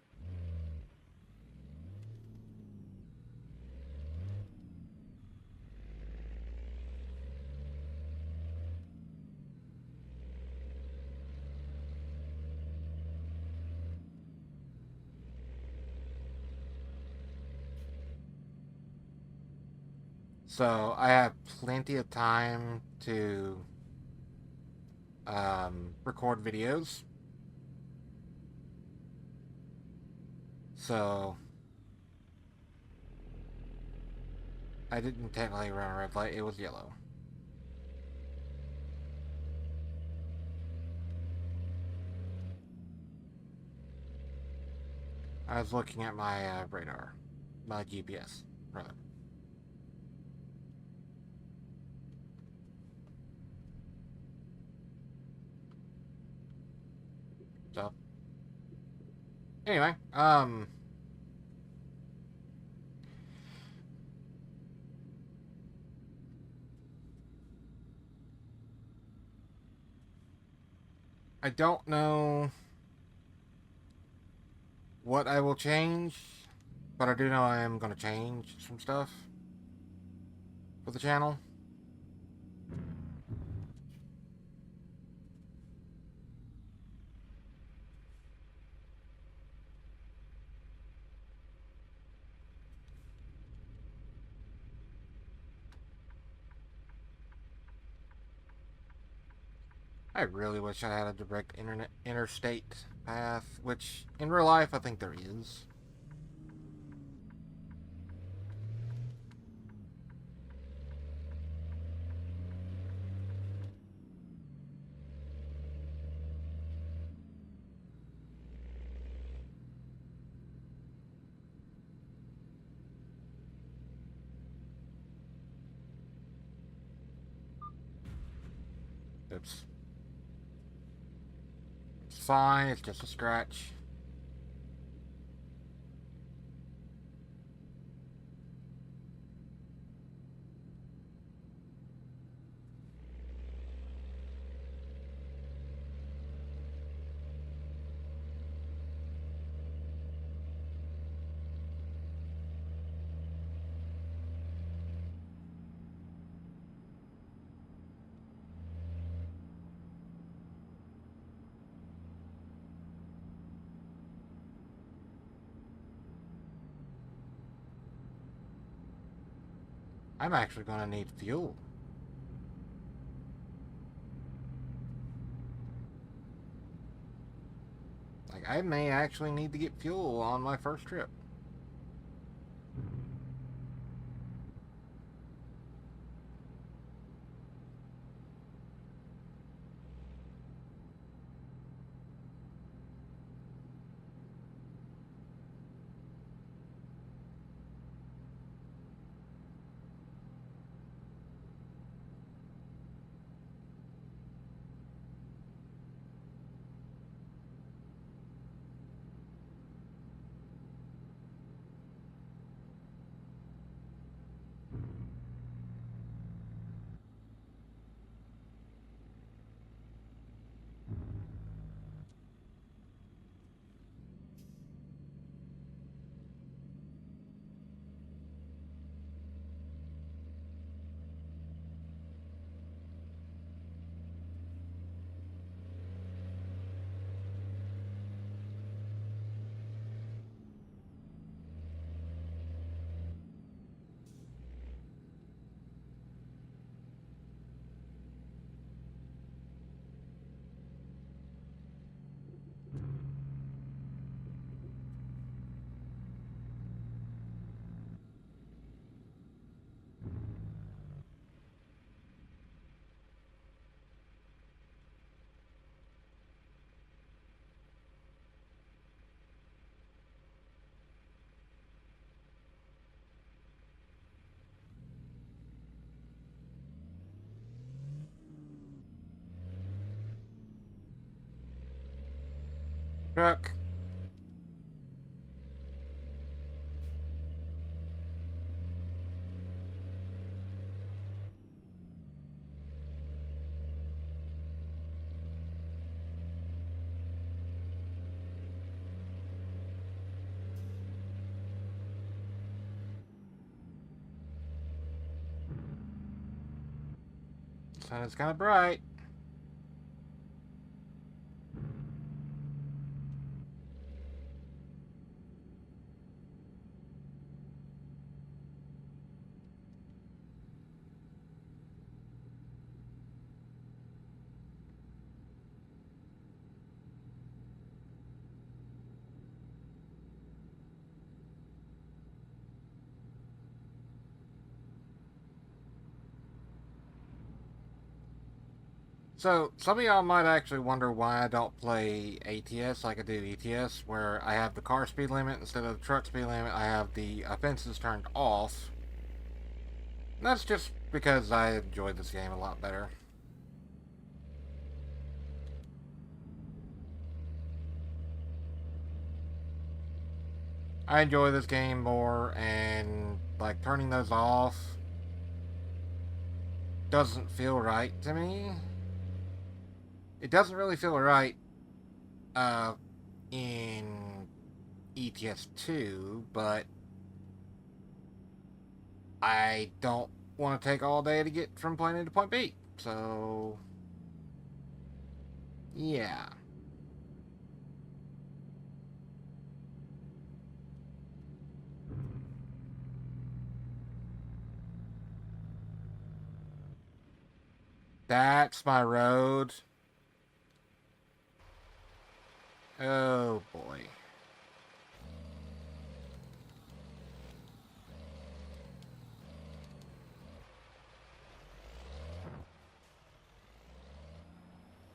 So I have plenty of time to record videos. So I didn't technically run a red light, it was yellow. I was looking at my radar, my GPS, rather. So, anyway, I don't know what I will change, But I do know I am going to change some stuff for the channel. I really wish I had a direct interstate path, which in real life I think there is. It's fine, it's just a scratch. I'm actually going to need fuel. Like, I may actually need to get fuel on my first trip. Truck. Sun is kind of bright. So, some of y'all might actually wonder why I don't play ATS like I do ETS, where I have the car speed limit instead of the truck speed limit. I have the offenses turned off. And that's just because I enjoy this game a lot better. I enjoy this game more, and like turning those off doesn't feel right to me. It doesn't really feel right uh, in ETS 2, but I don't want to take all day to get from point A to point B. So, yeah. That's my road. Oh boy.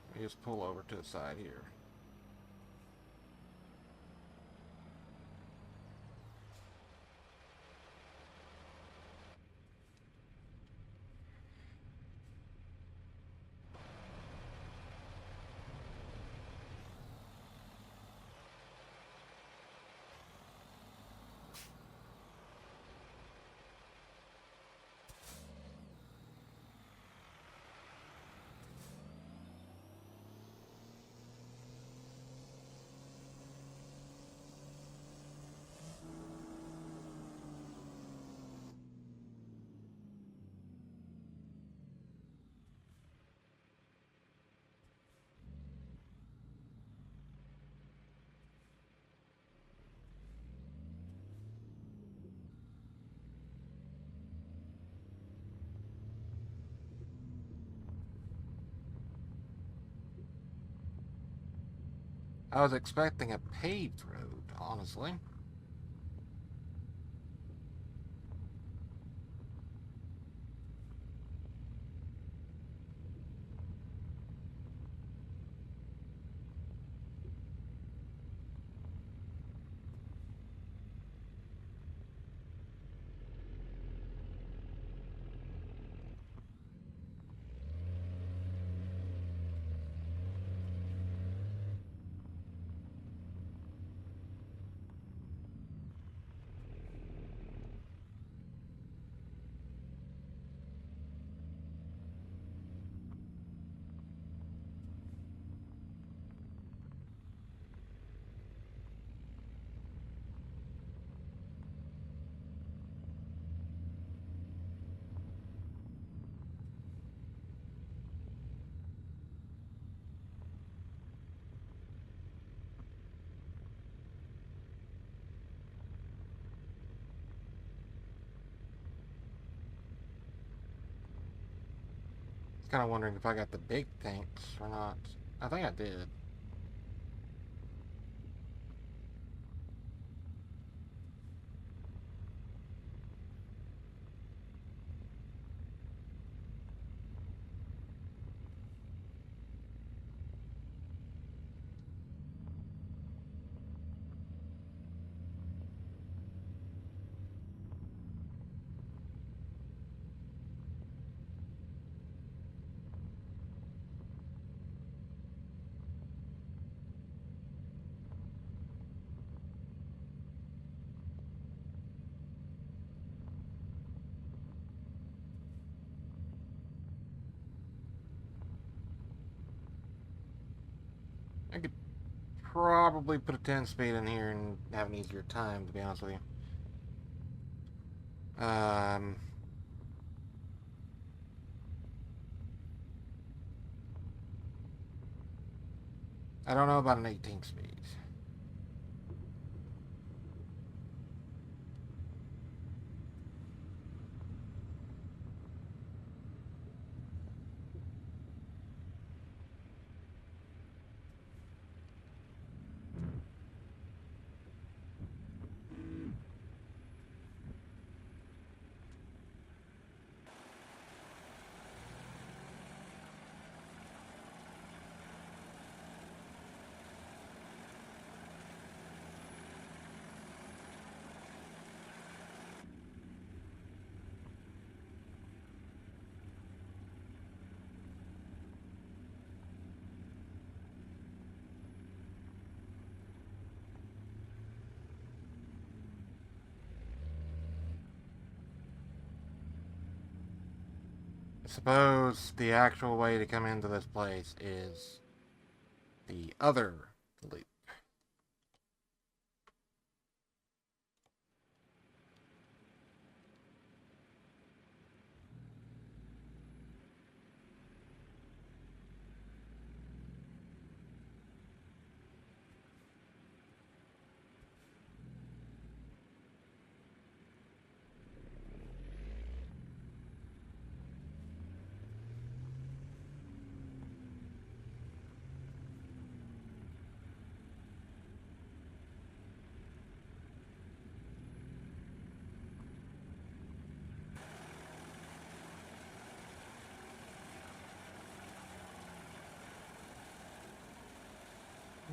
Let me just pull over to the side here. I was expecting a paved road, honestly. Kind of wondering if I got the big tanks or not. I think I did. I could probably put a 10 speed in here and have an easier time, to be honest with you. I don't know about an 18 speed. I suppose the actual way to come into this place is the other loop.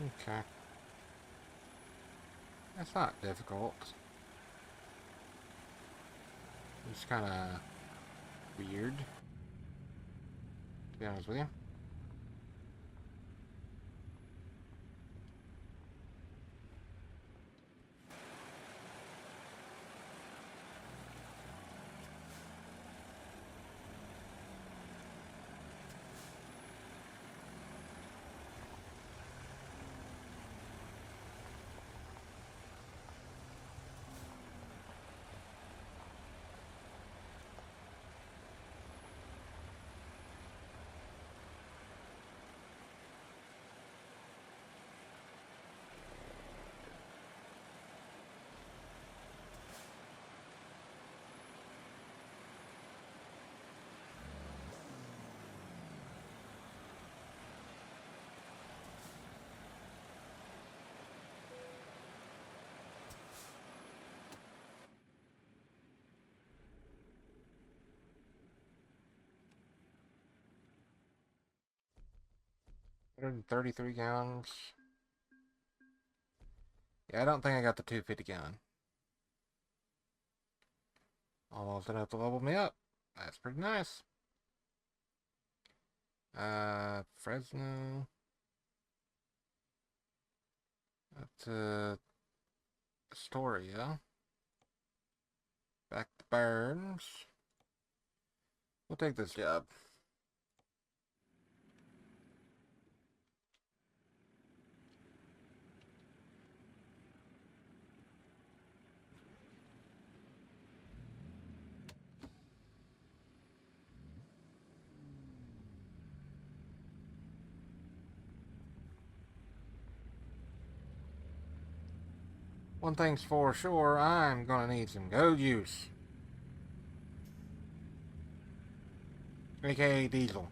Okay. That's not difficult. It's kind of weird, to be honest with you. $133 gallons. Yeah, I don't think I got the 250 gallon. Almost enough to level me up. That's pretty nice. Fresno. That's Astoria. Back to Burns. We'll take this job. One thing's for sure, I'm gonna need some go juice. AKA diesel.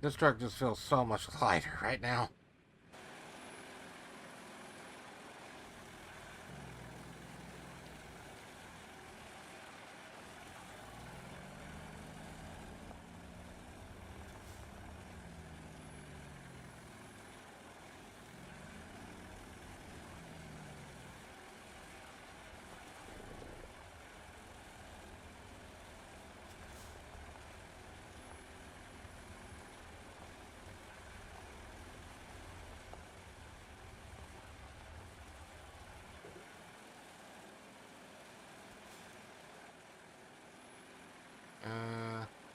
This truck just feels so much lighter right now.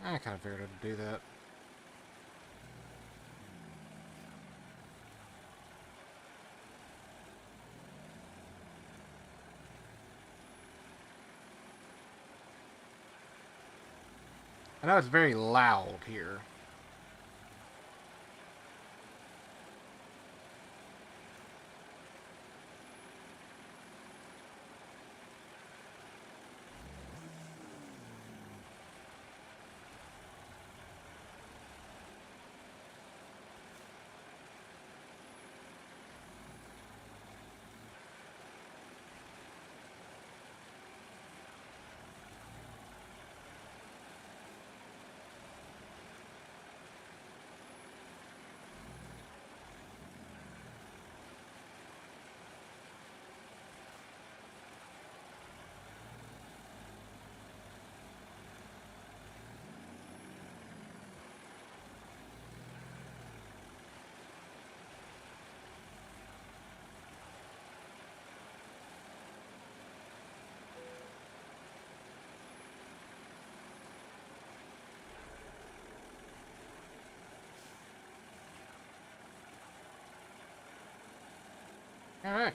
I kind of figured I'd do that. I know it's very loud here. Alright.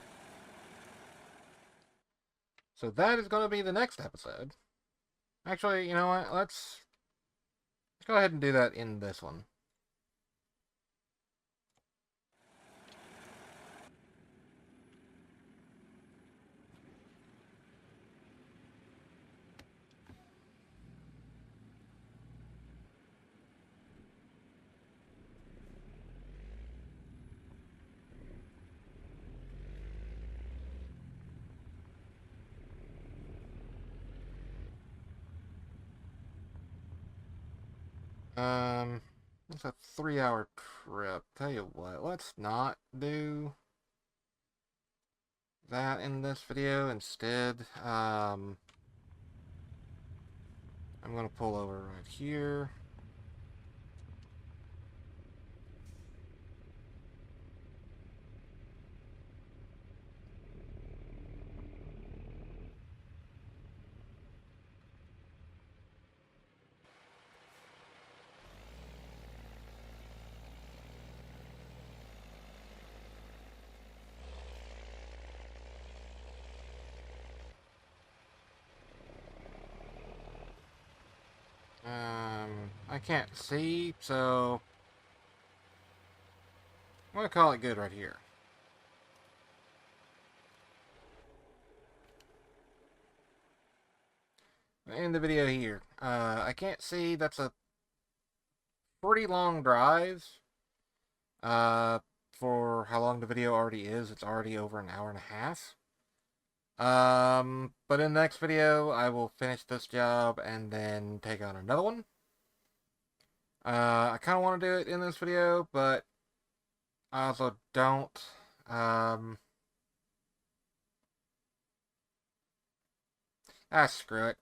So that is going to be the next episode. Actually, you know what? Let's go ahead and do that in this one. It's a 3-hour trip. Tell you what, let's not do that in this video. Instead, I'm gonna pull over right here. I can't see, so I'm gonna call it good right here. End the video here. I can't see. That's a pretty long drive. Uh, for how long the video already is, it's already over an hour and a half. But in the next video, I will finish this job and then take on another one. I kind of want to do it in this video, but I also don't. Screw it.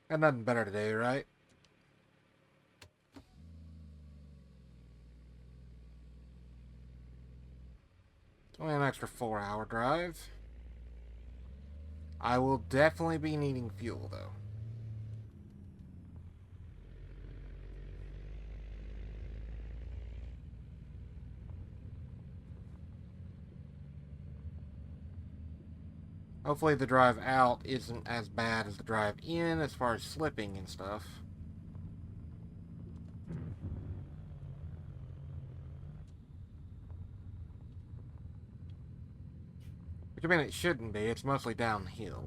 Got nothing better to do, right? It's only an extra 4-hour drive. I will definitely be needing fuel, though. Hopefully the drive out isn't as bad as the drive in as far as slipping and stuff. Which, I mean, it shouldn't be. It's mostly downhill.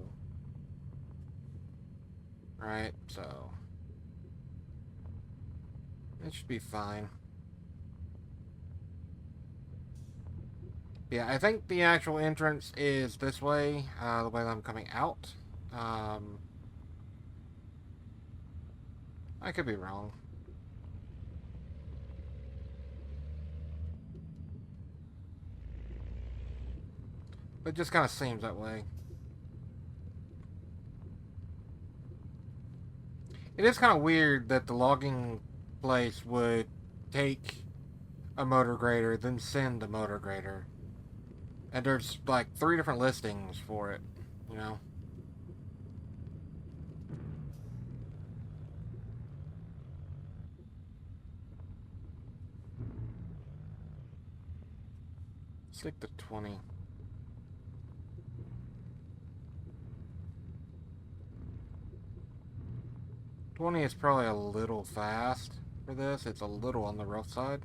Right? So it should be fine. Yeah, I think the actual entrance is this way, the way that I'm coming out. I could be wrong. It just kind of seems that way. It is kind of weird that the logging place would take a motor grader, then send a motor grader. And there's like 3 different listings for it, you know? Stick to 20. 20 is probably a little fast for this. It's a little on the rough side.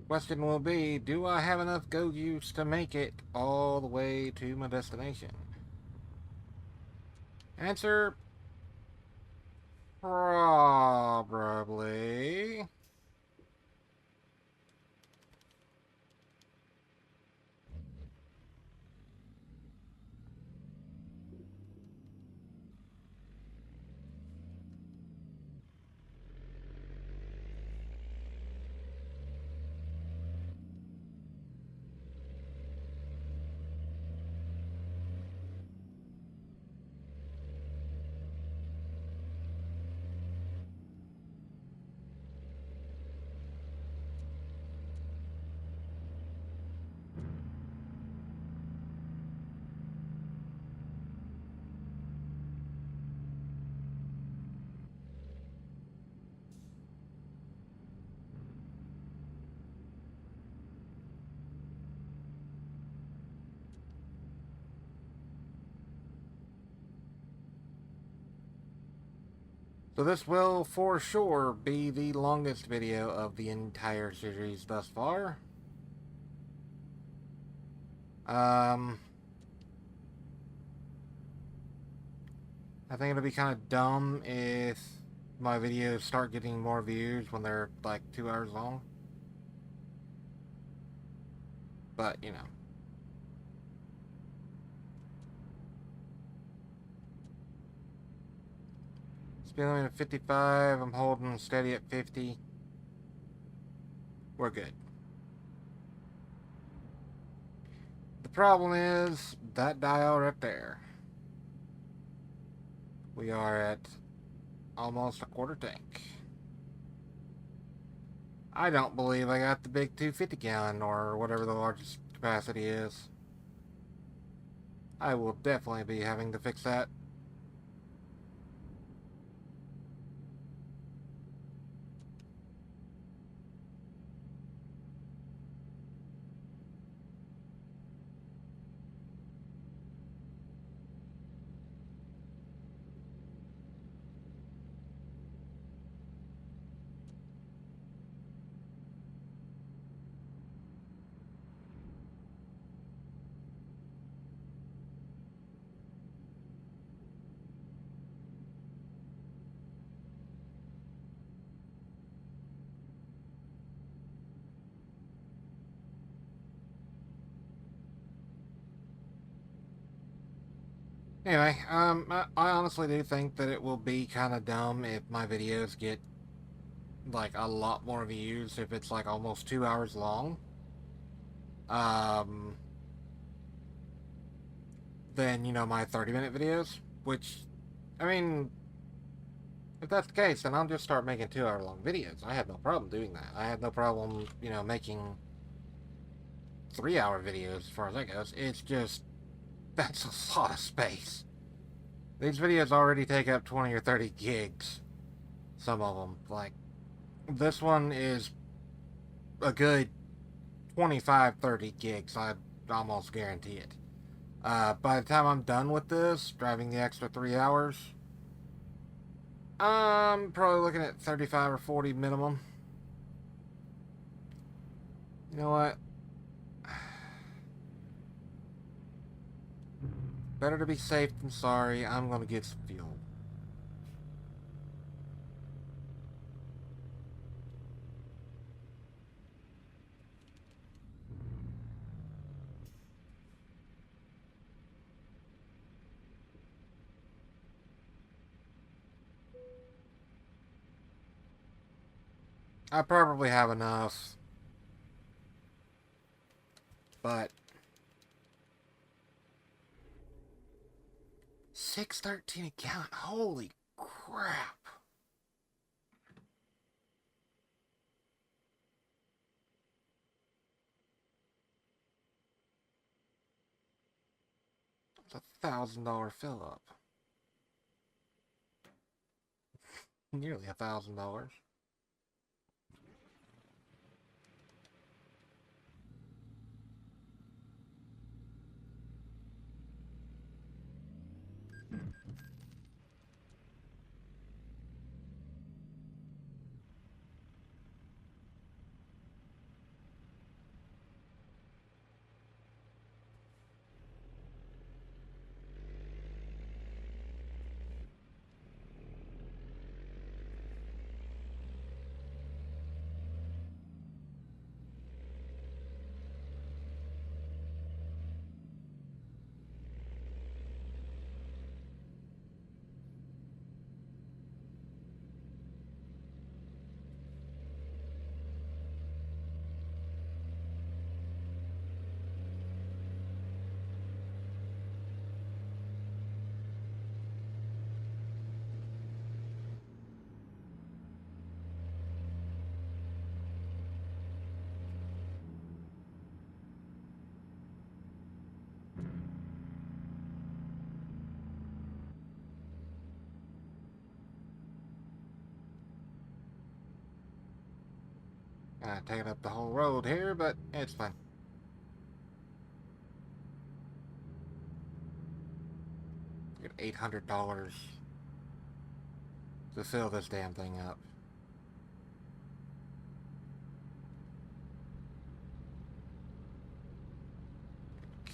Question will be, do I have enough go juice to make it all the way to my destination? Answer, probably. So this will for sure be the longest video of the entire series thus far. Um, I think it'll be kind of dumb if my videos start getting more views when they're like 2 hours long. But, you know. Speed limit at 55. I'm holding steady at 50. We're good. The problem is that dial right there. We are at almost a quarter tank. I don't believe I got the big 250 gallon or whatever the largest capacity is. I will definitely be having to fix that. Anyway, I honestly do think that it will be kind of dumb if my videos get like a lot more views if it's like almost 2 hours long. Um, than, you know, my 30-minute videos. Which, I mean, if that's the case, then I'll just start making 2 hour long videos. I have no problem doing that. I have no problem, you know, making 3 hour videos as far as that goes. It's just, that's a lot of space. These videos already take up 20 or 30 gigs. Some of them. Like, this one is a good 25, 30 gigs. I almost guarantee it. By the time I'm done with this, driving the extra 3 hours, I'm probably looking at 35 or 40 minimum. You know what? Better to be safe than sorry. I'm gonna get some fuel. I probably have enough, but 6.13 a gallon. Holy crap! It's $1,000 fill up. Nearly $1,000. Taking up the whole road here, but it's fine. Get $800. to fill this damn thing up.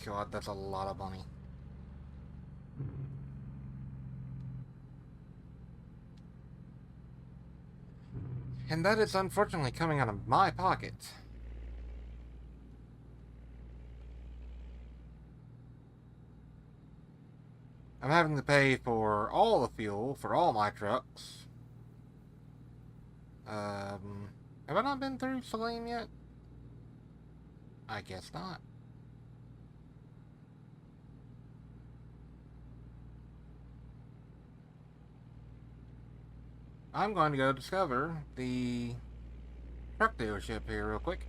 God, that's a lot of money. And that is unfortunately coming out of my pocket. I'm having to pay for all the fuel for all my trucks. Have I not been through Saline yet? I guess not. I'm going to go discover the truck dealership here real quick.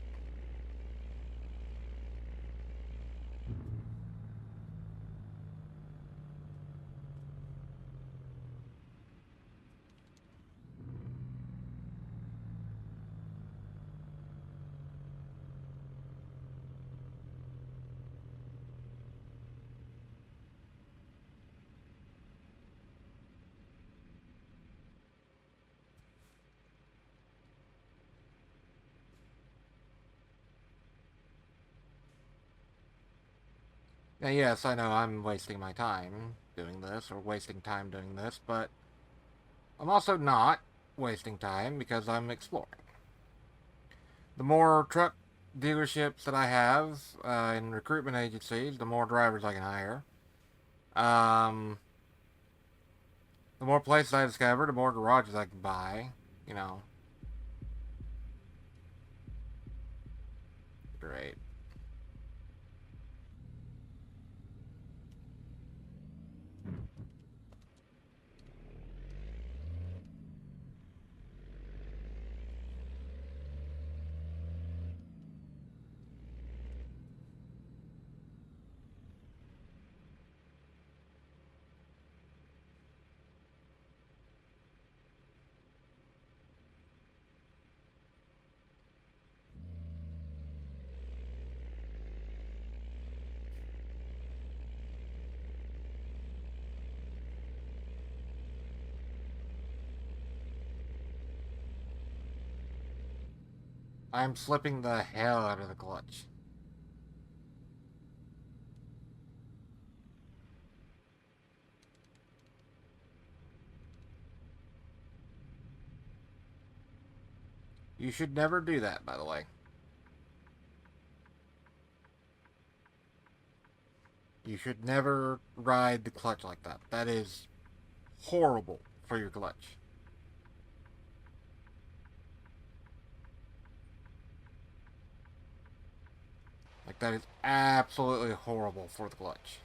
Now, yes, I know I'm wasting my time doing this, or wasting time doing this, but I'm also not wasting time because I'm exploring. The more truck dealerships that I have in recruitment agencies, the more drivers I can hire. Um, the more places I discover, the more garages I can buy. You know, great. I'm slipping the hell out of the clutch. You should never do that, by the way. You should never ride the clutch like that. That is horrible for your clutch. Like, that is absolutely horrible for the clutch.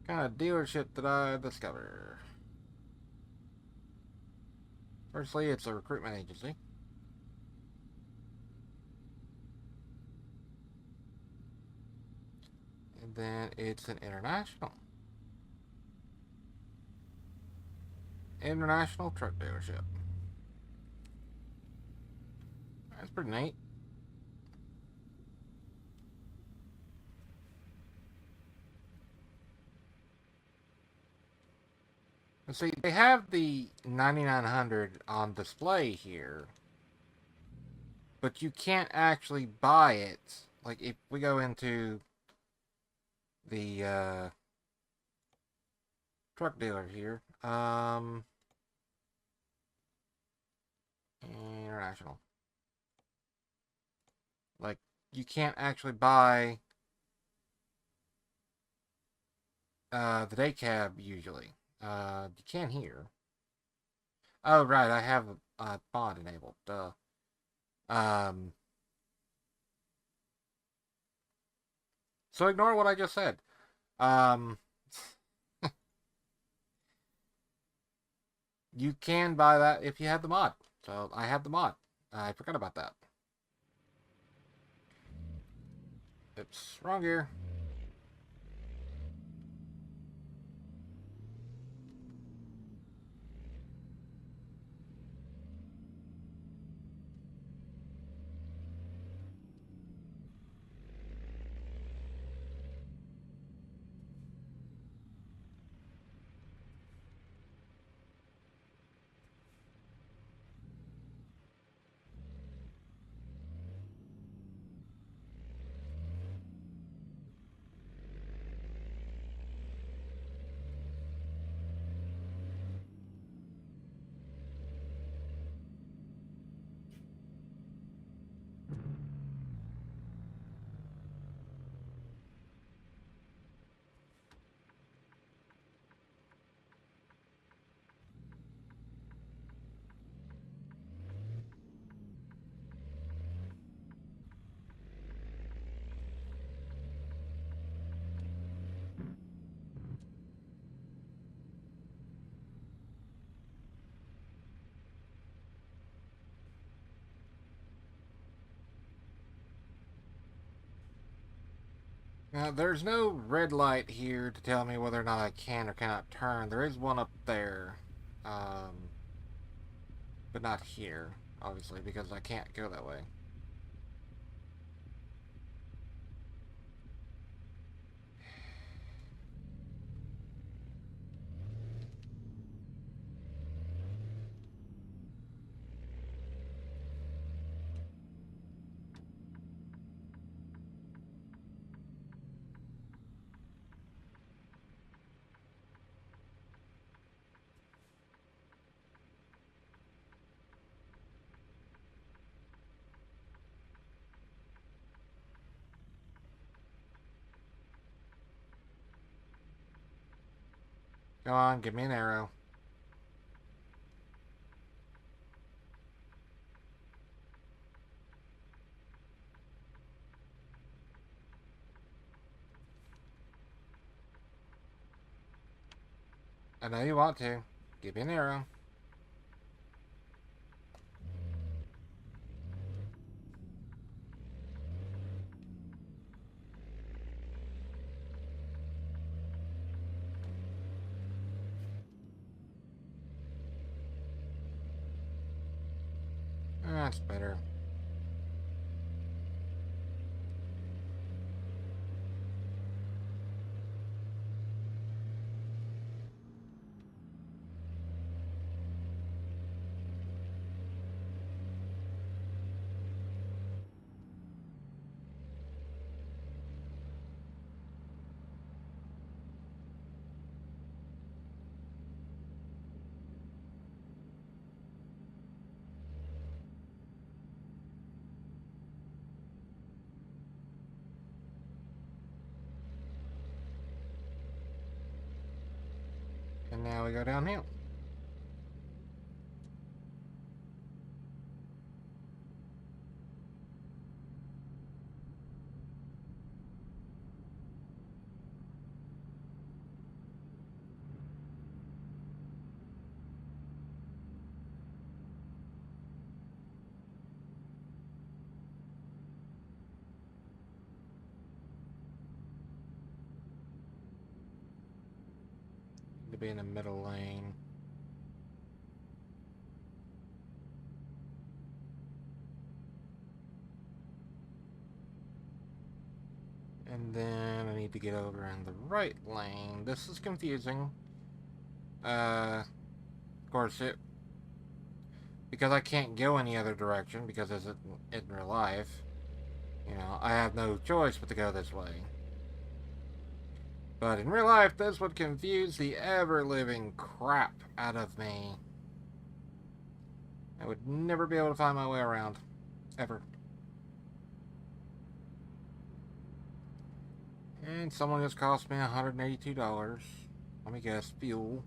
What kind of dealership did I discover? Firstly, it's a recruitment agency. And then it's an international truck dealership. That's pretty neat. And see, they have the 9900 on display here, but you can't actually buy it. Like, if we go into the truck dealer here, international. Like, you can't actually buy the day cab usually. You can here. Oh, right, I have a mod enabled. Duh. Um, so ignore what I just said. Um, you can buy that if you have the mod. So I have the mod. I forgot about that. Oops, wrong gear. Now, there's no red light here to tell me whether or not I can or cannot turn. There is one up there. Um, but not here, obviously, because I can't go that way. Come on, give me an arrow. I know you want to. Give me an arrow. That's better. And now we go downhill. To be in the middle lane. And then I need to get over in the right lane. This is confusing. Of course, because I can't go any other direction because it's in real life. You know, I have no choice but to go this way. But in real life, this would confuse the ever-living crap out of me. I would never be able to find my way around. Ever. And someone just cost me $182. Let me guess, fuel.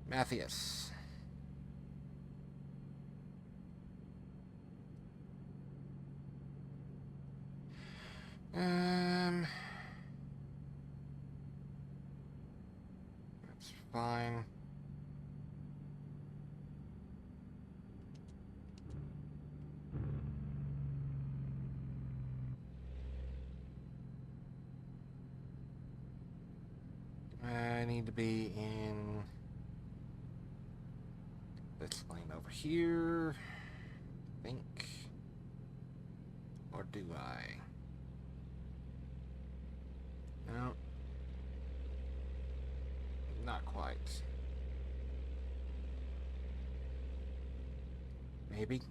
Matthias. That's fine. I need to be in this lane over here, I think. Or do I? No. Not quite. Maybe.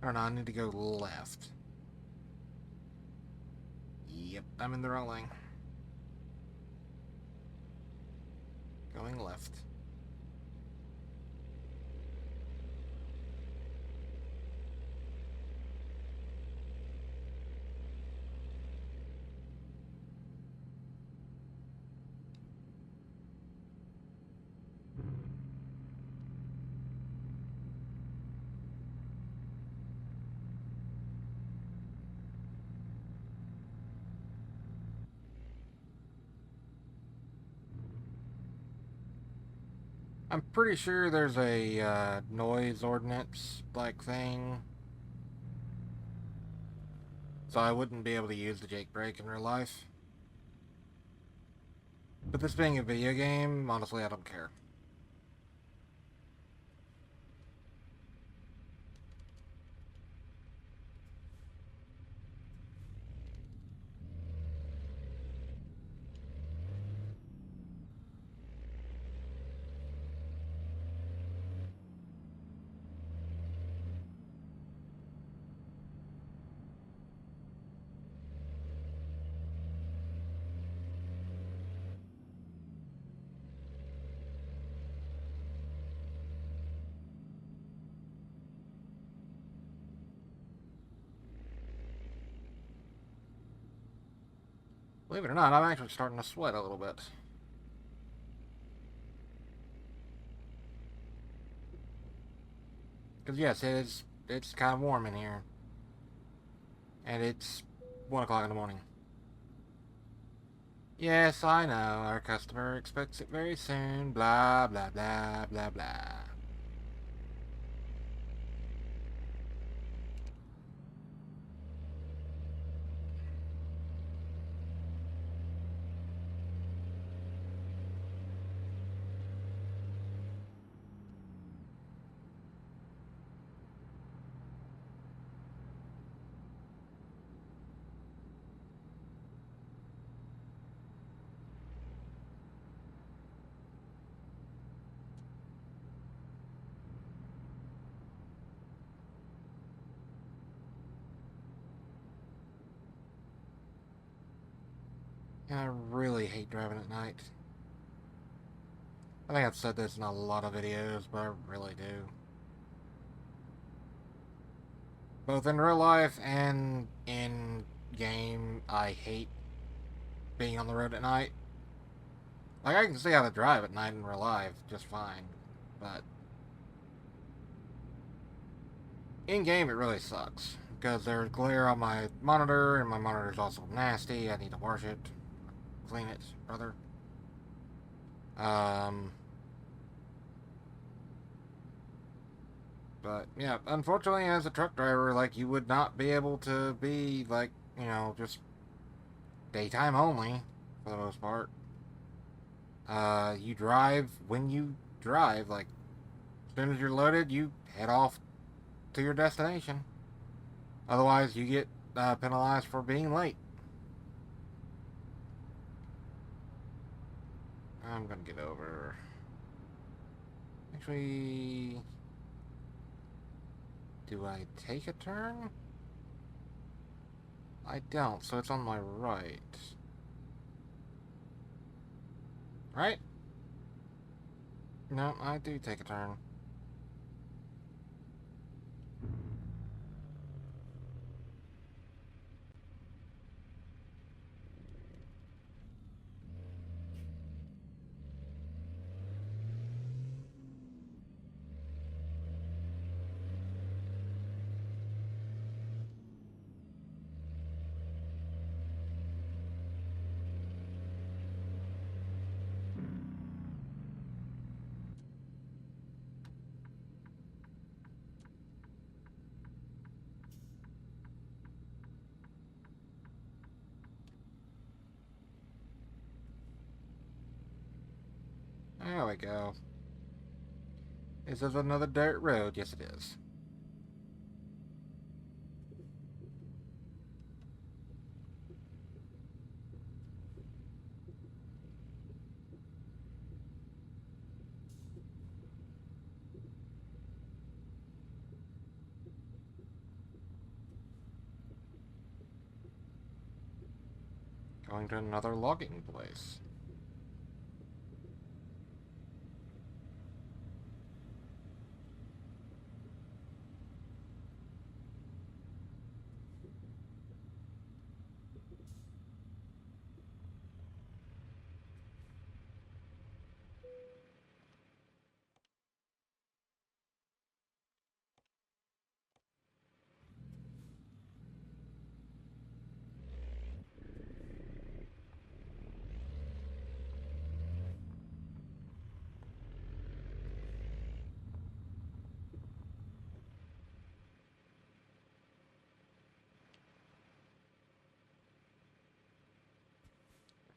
I don't know, I need to go left. Yep, I'm in the wrong lane. Going left. I'm pretty sure there's a noise ordinance like thing, so I wouldn't be able to use the Jake brake in real life. But this being a video game, honestly, I don't care. Believe it or not, I'm actually starting to sweat a little bit. Because yes, it's kind of warm in here. And it's 1 o'clock in the morning. Yes, I know, our customer expects it very soon, blah, blah, blah, blah, blah. And I really hate driving at night. I think I've said this in a lot of videos, but I really do. Both in real life and in game, I hate being on the road at night. Like, I can see how to drive at night in real life just fine, but in game it really sucks. Because there's glare on my monitor, and my monitor's also nasty. I need to wash it. Clean it, brother. But, yeah, unfortunately, as a truck driver, like, you would not be able to be, like, you know, just daytime only, for the most part. You drive when you drive, like, as soon as you're loaded, you head off to your destination. Otherwise, you get penalized for being late. I'm gonna get over. Actually, do I take a turn? I don't, so it's on my right. Right? No, I do take a turn. There we go. This is another dirt road. Yes, it is. Going to another logging place.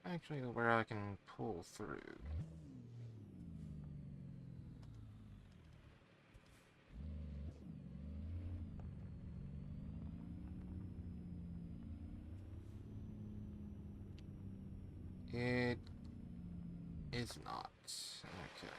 Actually, where I can pull through. It is not. Okay.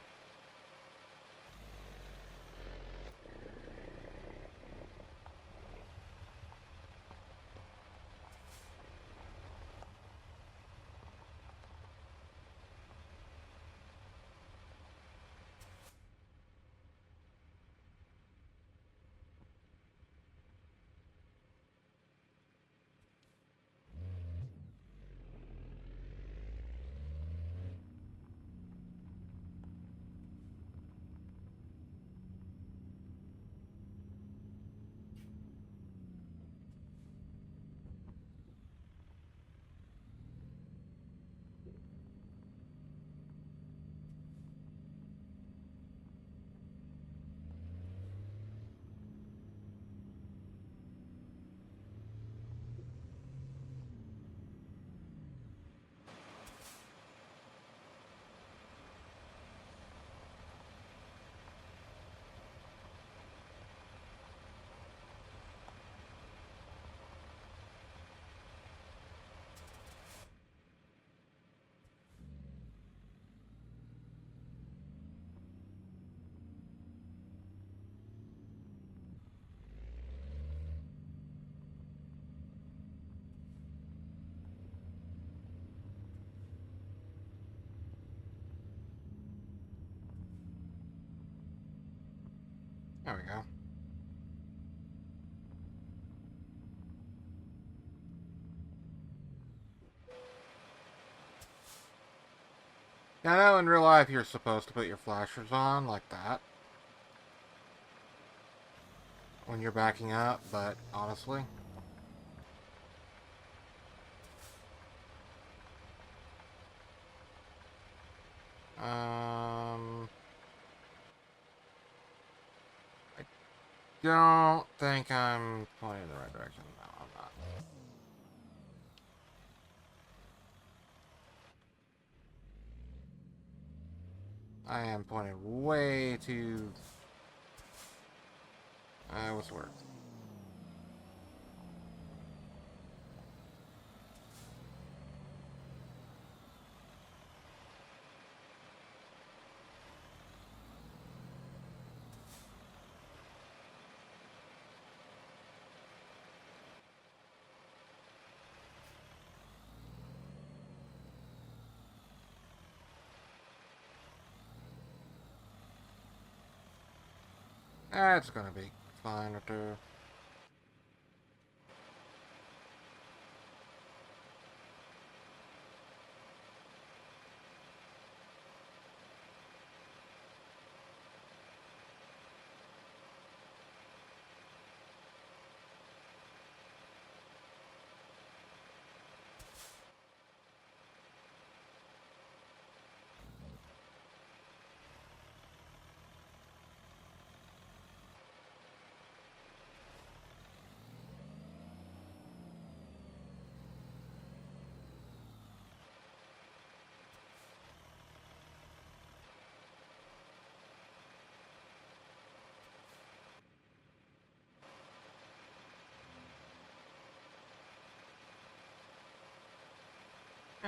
There we go. Now, I know in real life you're supposed to put your flashers on like that when you're backing up, but honestly, I don't think I'm pointing in the right direction. No, I'm not. I am pointing way too... what's the word? That's gonna be fine or two.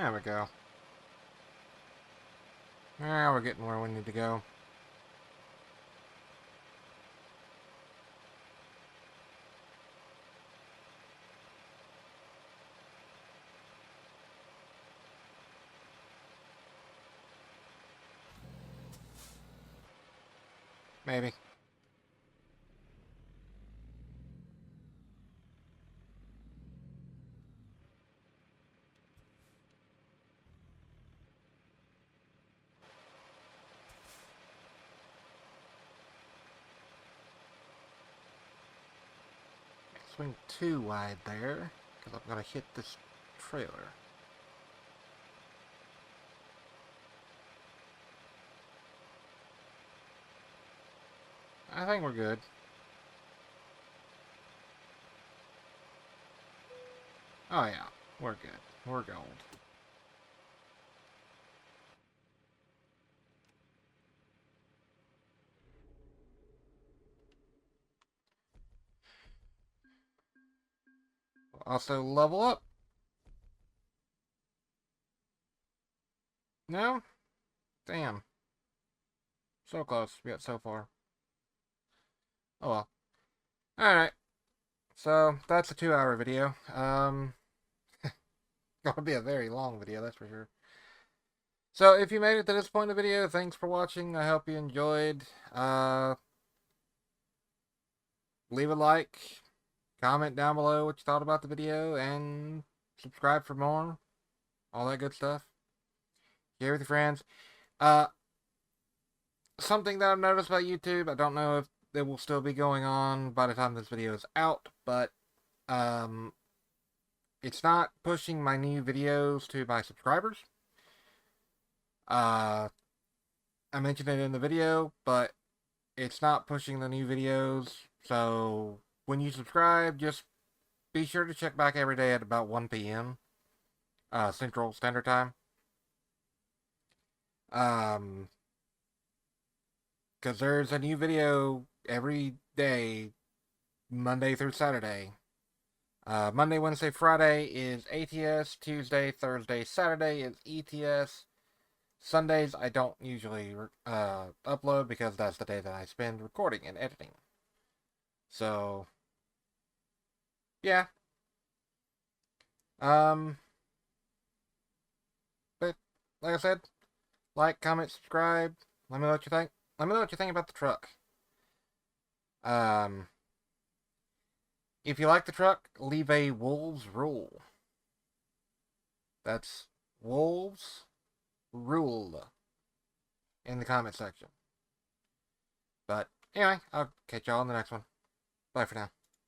There we go. Now we're getting where we need to go. Maybe. Swing too wide there, because I'm going to hit this trailer. I think we're good. Oh yeah, we're good. We're gold. Also level up. No? Damn. So close, yet so far. Oh well. Alright. So, that's a 2-hour video. Gonna be a very long video, that's for sure. So, if you made it to this point in the video, thanks for watching. I hope you enjoyed. Leave a like. Comment down below what you thought about the video. And subscribe for more. All that good stuff. Share with your friends. Something that I've noticed about YouTube, I don't know if it will still be going on by the time this video is out, but it's not pushing my new videos to my subscribers. I mentioned it in the video, but it's not pushing the new videos. So when you subscribe, just be sure to check back every day at about 1 p.m. Central Standard Time. Because there's a new video every day, Monday through Saturday. Monday, Wednesday, Friday is ATS. Tuesday, Thursday, Saturday is ETS. Sundays I don't usually upload because that's the day that I spend recording and editing. So, yeah. But like I said, like, comment, subscribe. Let me know what you think. Let me know what you think about the truck. If you like the truck, leave a Wolves rule. That's Wolves rule in the comment section. But anyway, I'll catch y'all in the next one. Bye for now.